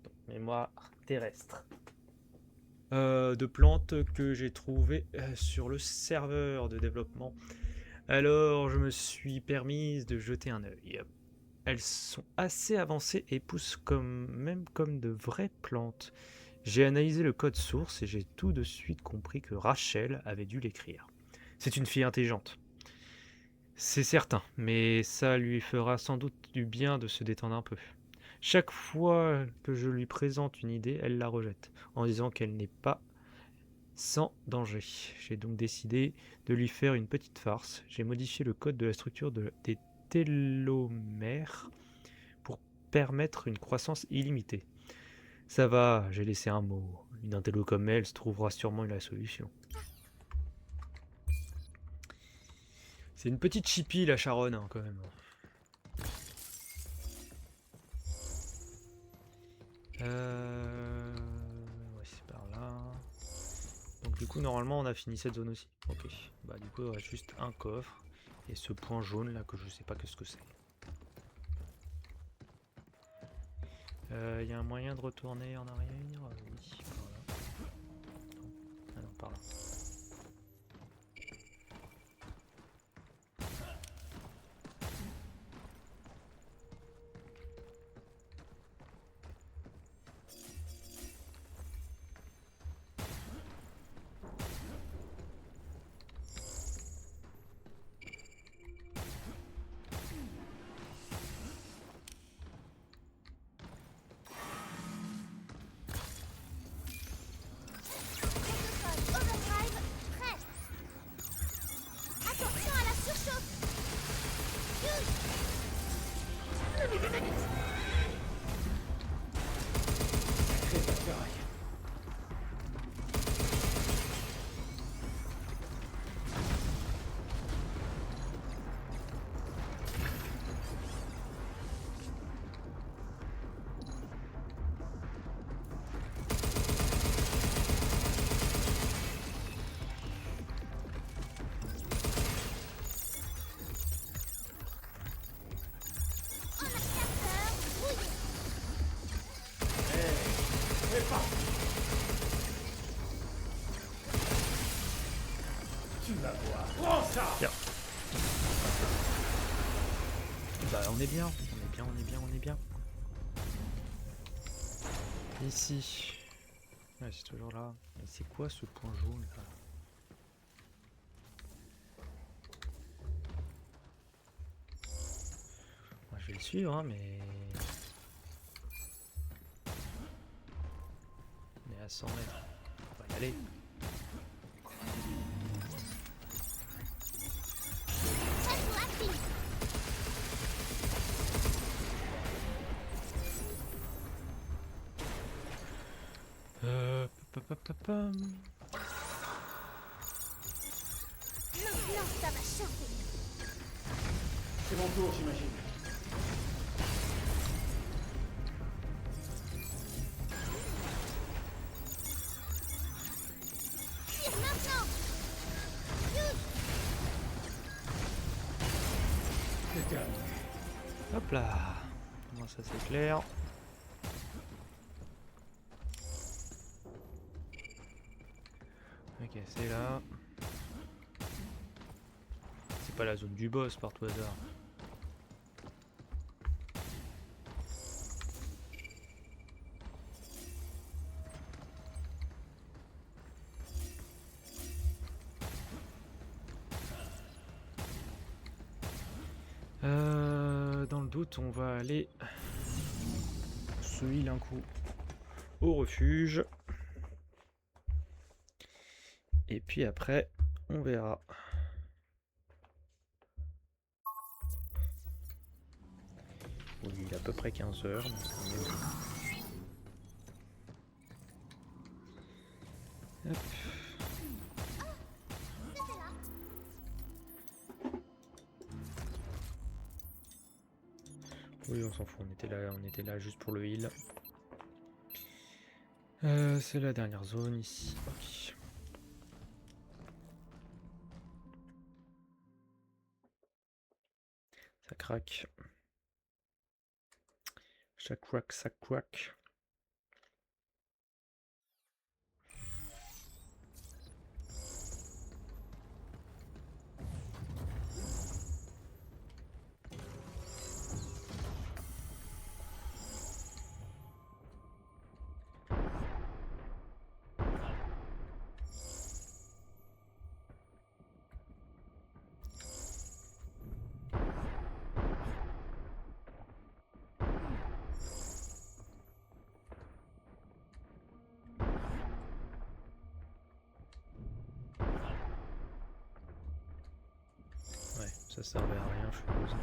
Donc, mémoire terrestre. De plantes que j'ai trouvées sur le serveur de développement. Alors, je me suis permise de jeter un œil. Elles sont assez avancées et poussent même comme de vraies plantes. J'ai analysé le code source et j'ai tout de suite compris que Rachel avait dû l'écrire. C'est une fille intelligente. C'est certain, mais ça lui fera sans doute du bien de se détendre un peu. Chaque fois que je lui présente une idée, elle la rejette, en disant qu'elle n'est pas sans danger. J'ai donc décidé de lui faire une petite farce. J'ai modifié le code de la structure des télomères pour permettre une croissance illimitée. Ça va, j'ai laissé un mot. Une intello comme elle se trouvera sûrement la solution. C'est une petite chippie la Charonne, hein, quand même. Ouais, c'est par là. Donc du coup, normalement, on a fini cette zone aussi. Ok. Bah du coup, il reste juste un coffre. Et ce point jaune là que je sais pas qu'est-ce que c'est. Il y a un moyen de retourner en arrière? Oui, par là. Non. Ah non, par là. Protocole Overdrive prêt. Attention à la surchauffe. Sacré Baccarat. On a capteur rouillé. C'est parti. Tu vas voir. Prends ça. Tiens. Bah on est bien, on est bien, on est bien, on est bien. Ici. Ouais, c'est toujours là. Mais c'est quoi ce point jaune là? Moi, je vais le suivre, hein, mais... On est à 100 mètres. On va y aller. Prêt pour active. Pam. Maintenant, ça va chauffer. C'est mon tour, j'imagine. Tire maintenant. Shoot. C'est terminé. Hop là. Comment ça c'est clair. Ok, c'est là. C'est pas la zone du boss par tout hasard. Dans le doute, on va aller se heal un coup au refuge. Et puis après, on verra. Oui, il est à peu près 15 heures, donc on est bon. Hop. C'était là. Oui, on s'en fout, on était là juste pour le heal. C'est la dernière zone ici. Ok. Ça craque. Ça craque, ça craque. Ouais, ça servait à rien, je suppose.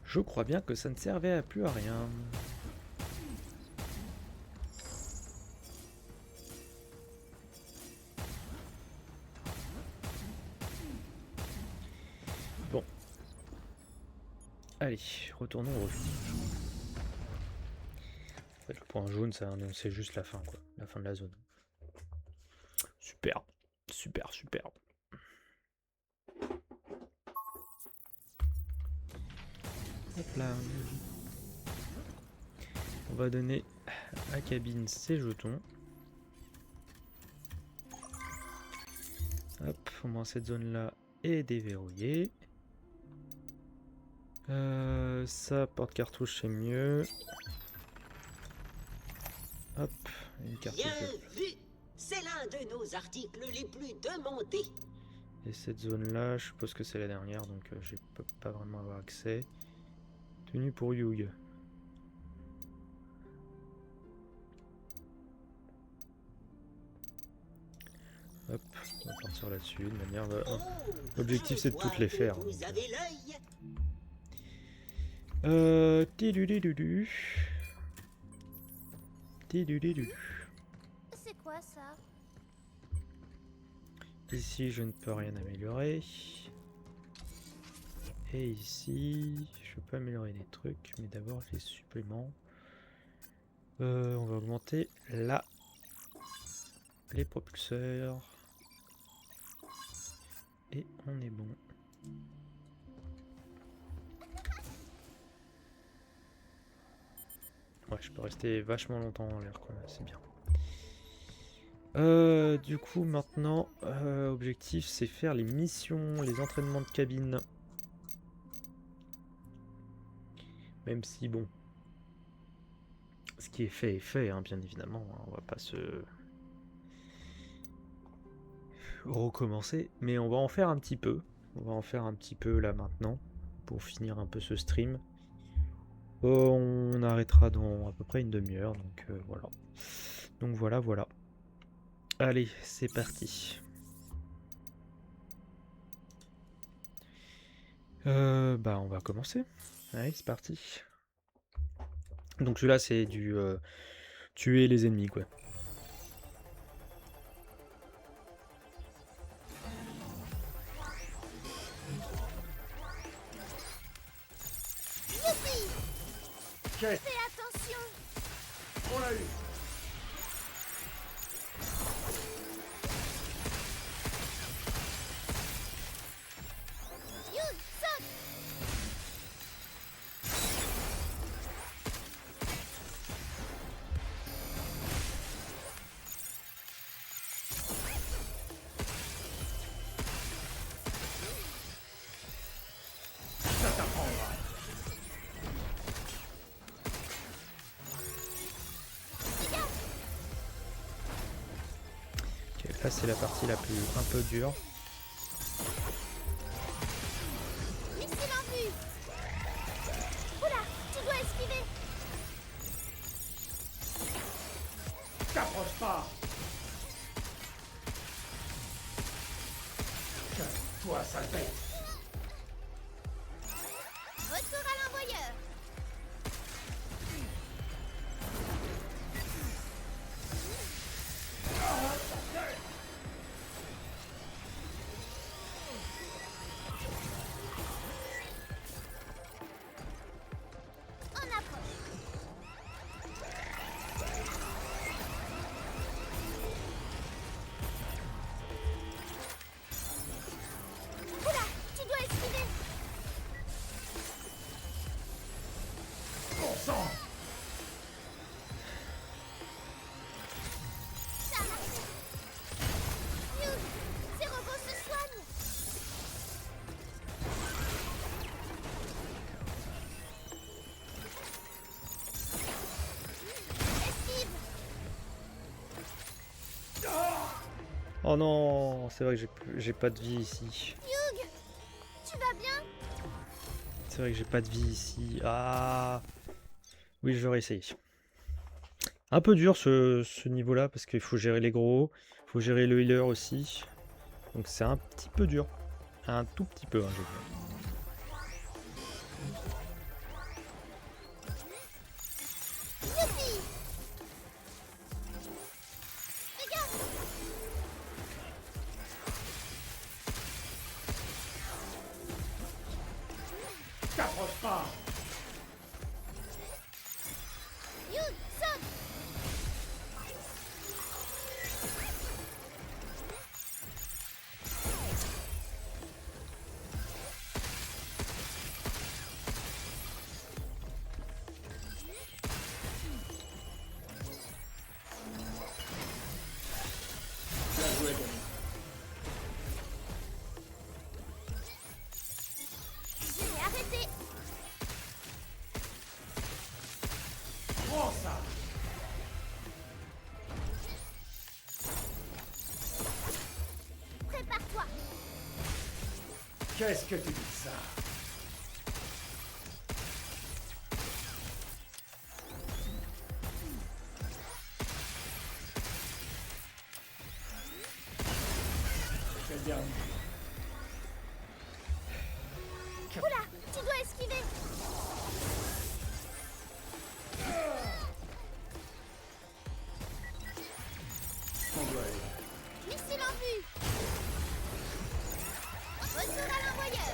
Je crois bien que ça ne servait à plus à rien. Bon. Allez, retournons au refuge. En fait, le point jaune, ça annonçait juste la fin, quoi. La fin de la zone. Super. Super, super. Hop là. On va donner à Cabine ses jetons. Hop, au moins cette zone-là est déverrouillée. Ça, porte-cartouche, c'est mieux. Hop, une cartouche. Bien vu! C'est l'un de nos articles les plus demandés. Et cette zone-là, je suppose que c'est la dernière, donc je peux pas vraiment avoir accès. Tenue pour Yug. Hop, on va partir là-dessus. De manière, l'objectif c'est de toutes les faire. Vous avez l'œil. Tidulidudu. Tidulidudu. C'est quoi ça? Ici, je ne peux rien améliorer. Et ici, je peux améliorer des trucs, mais d'abord les suppléments. On va augmenter là les propulseurs. Et on est bon. Ouais, je peux rester vachement longtemps en l'air, quoi. C'est bien. Du coup, maintenant, objectif, c'est faire les missions, les entraînements de cabine. Même si, bon, ce qui est fait, hein, bien évidemment. Hein, on va pas se recommencer, mais on va en faire un petit peu. On va en faire un petit peu là maintenant, pour finir un peu ce stream. On arrêtera dans à peu près une demi-heure, donc voilà. Donc voilà. Allez, c'est parti. Bah on va commencer. Allez, c'est parti. Donc celui-là c'est du tuer les ennemis, quoi. Quête, Fais attention! on l'a eu. Yud, saute! Ça t'apprendra. Ok, là c'est la partie la plus un peu dure. Missile en vue! Oula! Toi, sale bête. Retour à l'envoyeur. On approche. Oula, tu dois esquiver. Bon sang. Ça a marché. Hugh, ces robots se soignent. Esquive. Oh non, c'est vrai que j'ai pas de vie ici. Hugh, tu vas bien? C'est vrai que j'ai pas de vie ici. Ah oui, j'aurais essayé. Un peu dur ce niveau-là parce qu'il faut gérer les gros, il faut gérer le healer aussi. Donc c'est un petit peu dur. Un tout petit peu, hein, je veux dire. Youpi! Fais gaffe! T'approche pas. Hugh, saute! Bien joué, Denis. Je l'ai arrêté! Prends ça. Prépare-toi! Qu'est-ce que tu dis de ça? C'est le dernier. Oula, tu dois esquiver! On doit aller. Missile en vue! Retour à l'envoyeur!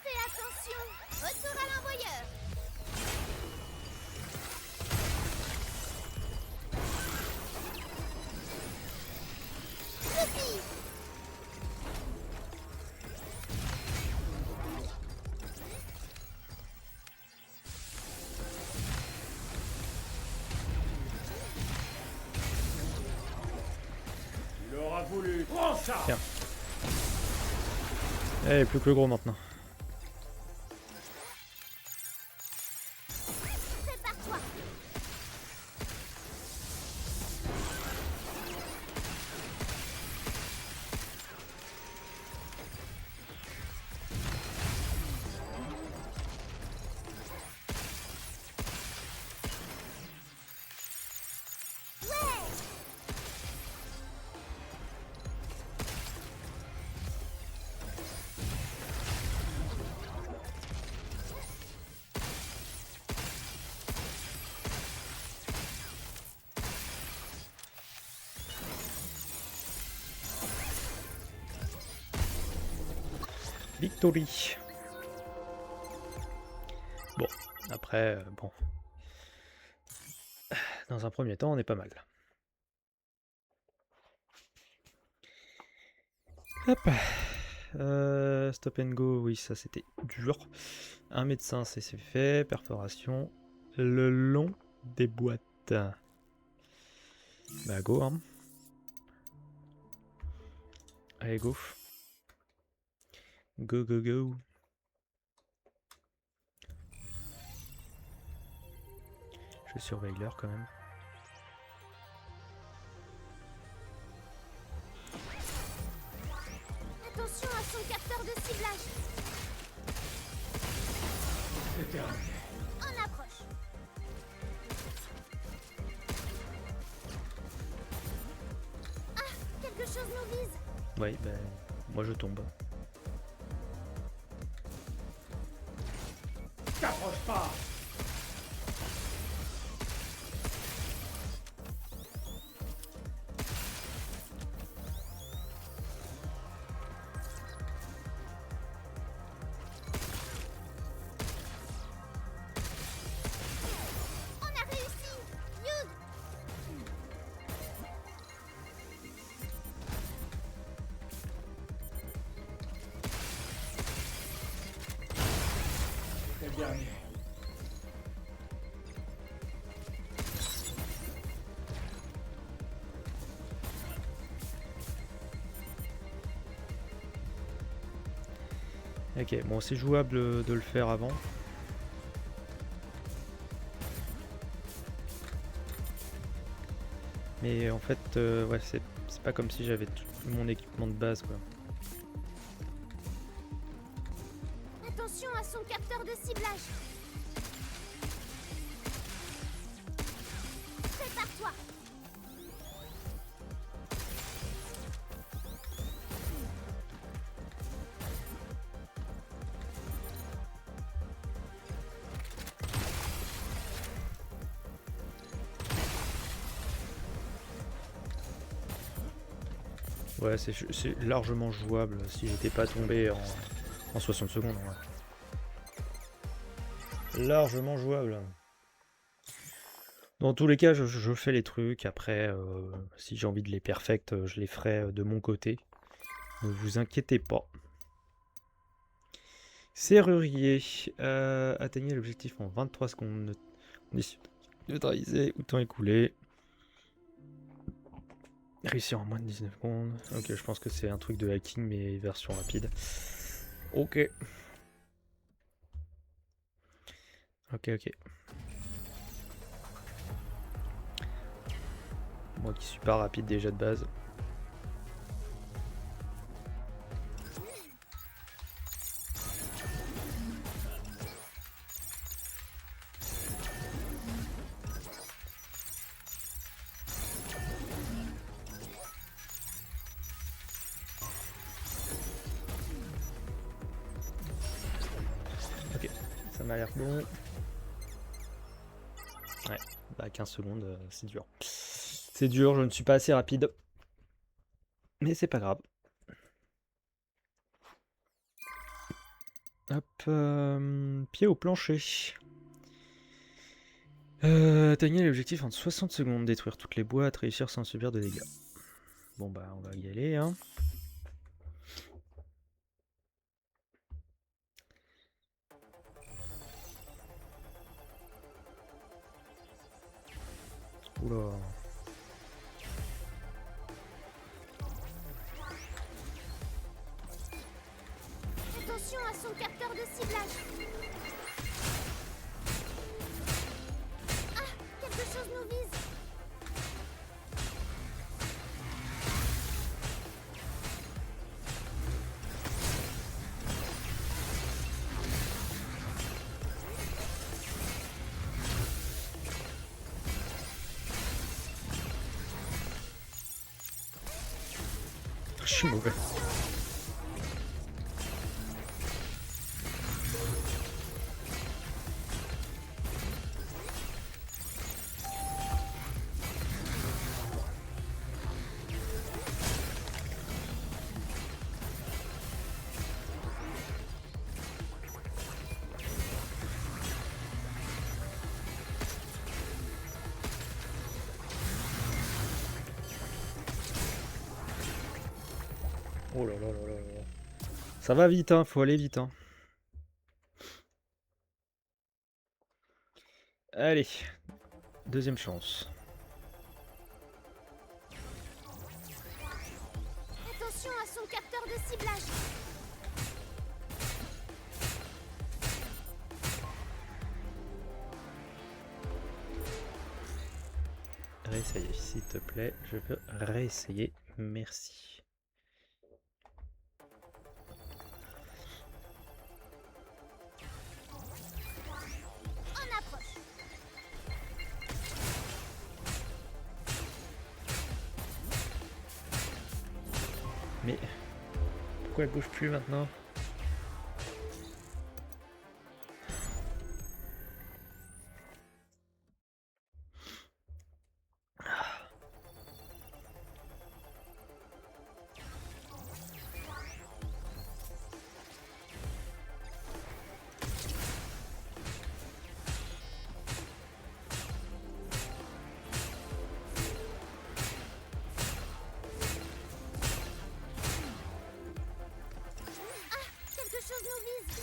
Fais attention! Retour à l'envoyeur! Youpi! Tu l'auras voulu. Prends ça. Tiens. Eh, plus que le gros maintenant. Prépare-toi! Ouais! Victory. Bon, après, bon. Dans un premier temps, on est pas mal. Hop. Stop and go, oui, ça c'était dur. Un médecin, c'est fait. Perforation. Le long des boîtes. Bah go, hein. Allez, go. Go, go, go. Je surveille l'heure quand même. Attention à son capteur de ciblage. C'est terminé. En approche. Ah, quelque chose nous vise. Ouais, ben, moi je tombe. T'approche pas. On a réussi. Yud. C'est le dernier. Ok, bon, c'est jouable de le faire avant. Mais en fait, ouais, c'est pas comme si j'avais tout mon équipement de base, quoi. Attention à son capteur de ciblage. Prépare-toi. Ouais, c'est largement jouable si j'étais pas tombé en 60 secondes. Ouais. Largement jouable. Dans tous les cas, je fais les trucs. Après, si j'ai envie de les perfect, je les ferai de mon côté. Ne vous inquiétez pas. Serrurier. Atteignez l'objectif en 23 secondes. Condition neutralisée ou temps écoulé. Réussir en moins de 19 secondes. Ok, je pense que c'est un truc de hacking, mais version rapide. Ok. Ok, ok. Moi qui suis pas rapide déjà de base. Ok, ça m'a l'air bon. Ouais, bah 15 secondes, c'est dur. C'est dur, je ne suis pas assez rapide. Mais c'est pas grave. Hop, pied au plancher. Atteignez l'objectif en 60 secondes. Détruire toutes les boîtes, réussir sans subir de dégâts. Bon bah on va y aller, hein. Oula. Attention à son capteur de ciblage. Ah, quelque chose nous vise. Je suis mauvais. Oh là là là là là. Ça va vite, hein, faut aller vite, hein. Allez, deuxième chance. attention à son capteur de ciblage. Réessayer, s'il te plaît. Je veux réessayer. Merci. On approche. Mais pourquoi elle bouge plus maintenant? Quelque chose nous vise.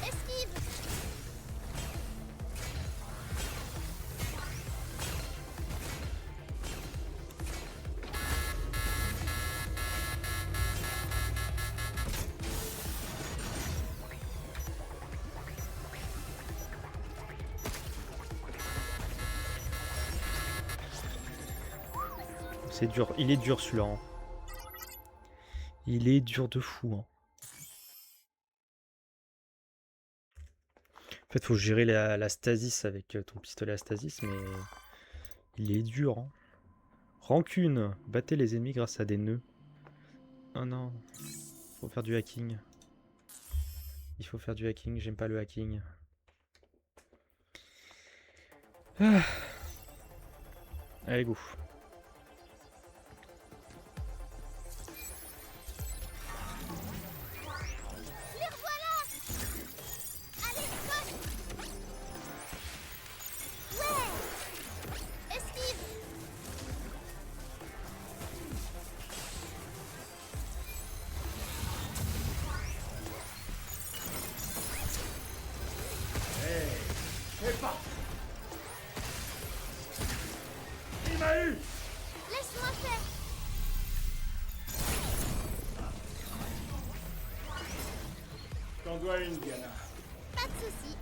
Esquive. C'est dur, il est dur celui-là. Hein. Il est dur de fou. Hein. En fait, faut gérer la stasis avec ton pistolet à stasis, mais il est dur. Hein. Rancune, battez les ennemis grâce à des nœuds. Oh non, faut faire du hacking. Il faut faire du hacking, j'aime pas le hacking. Ah. Allez, go. Les revoilà. Allez, coche. Ouais. Esquive. C'est pas. Il m'a eu. Laisse-moi faire. T'en dois une, Diana. Pas de soucis.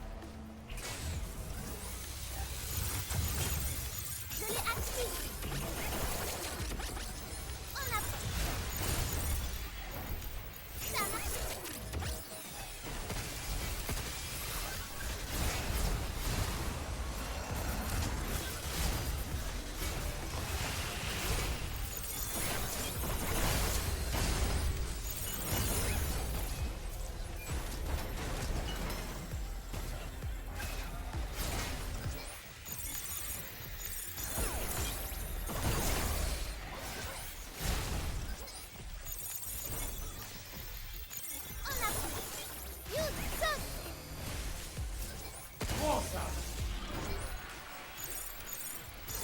Je l'ai active. On approche. Ça marche. On approche. You, saute. Prends ça.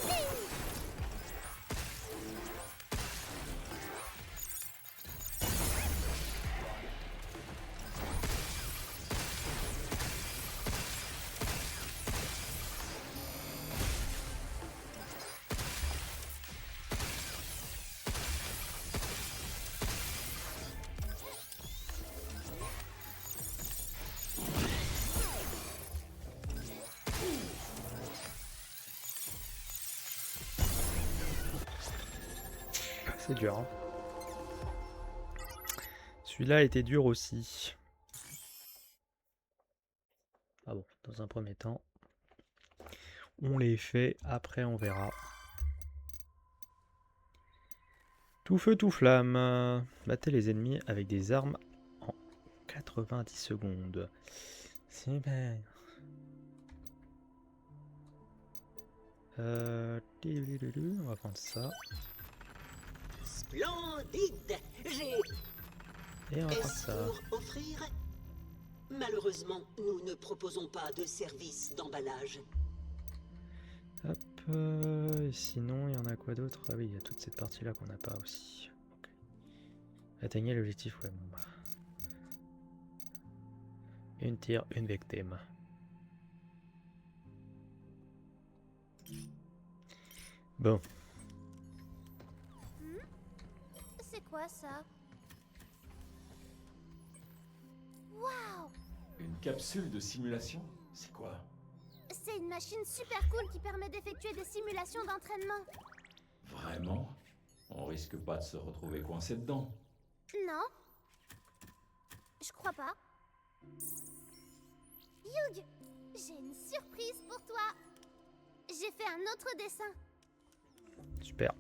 Bing. C'est dur. Hein. Celui-là était dur aussi. Ah bon, dans un premier temps, on les fait, après on verra. Tout feu, tout flamme. Battez les ennemis avec des armes en 90 secondes. Super. On va prendre ça. Splendide. J'ai... Et on va prendre Est-ce ça. pour offrir? Malheureusement, nous ne proposons pas de service d'emballage. Hop. et sinon, il y en a quoi d'autre? Ah oui, il y a toute cette partie-là qu'on n'a pas aussi. Ok. Atteignez l'objectif, ouais, bon bah. Une tir, une victime. Bon, C'est quoi ça? Waouh! Une capsule de simulation? C'est quoi? C'est une machine super cool qui permet d'effectuer des simulations d'entraînement. Vraiment? On risque pas de se retrouver coincé dedans. Non? Je crois pas. Hugh, j'ai une surprise pour toi. J'ai fait un autre dessin. super.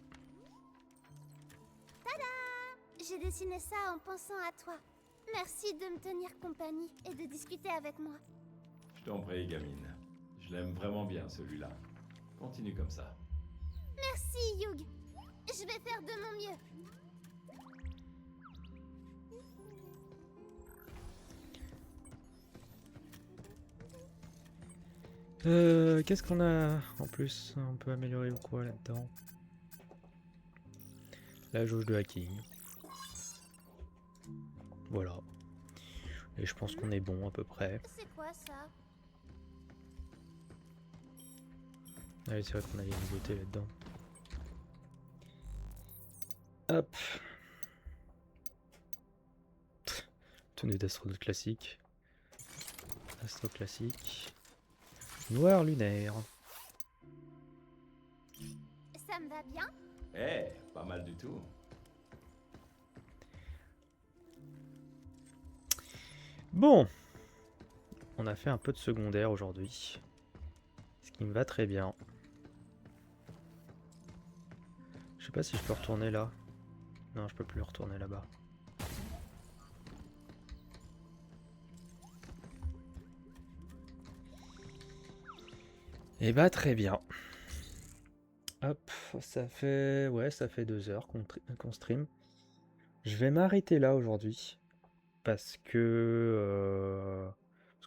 J'ai dessiné ça en pensant à toi. Merci de me tenir compagnie et de discuter avec moi. Je t'en prie, gamine. Je l'aime vraiment bien, celui-là. Continue comme ça. Merci, Hugh. Je vais faire de mon mieux. Qu'est-ce qu'on a en plus? On peut améliorer ou quoi là-dedans? La jauge de hacking. Voilà. Et je pense qu'on est bon à peu près. C'est quoi ça? Ah oui, c'est vrai qu'on a des nouveautés là-dedans. Hop. Tenue d'astronaute classique. Astro classique. Noir lunaire. Ça me va bien? Eh, pas mal du tout. Bon. On a fait un peu de secondaire aujourd'hui. Ce qui me va très bien. Je sais pas si je peux retourner là. Non, je peux plus retourner là-bas. Et bah très bien. Hop, ça fait 2 heures qu'on stream. Je vais m'arrêter là aujourd'hui parce que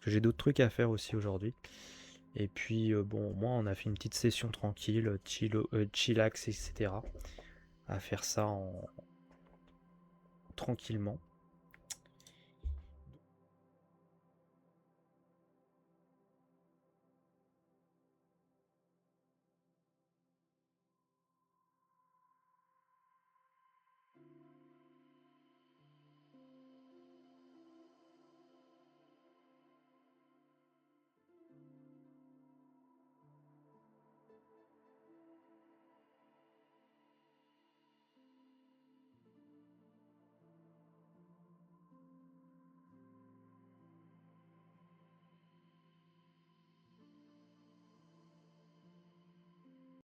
j'ai d'autres trucs à faire aussi aujourd'hui. Et puis bon, moi on a fait une petite session tranquille, chillax, etc. À faire ça tranquillement.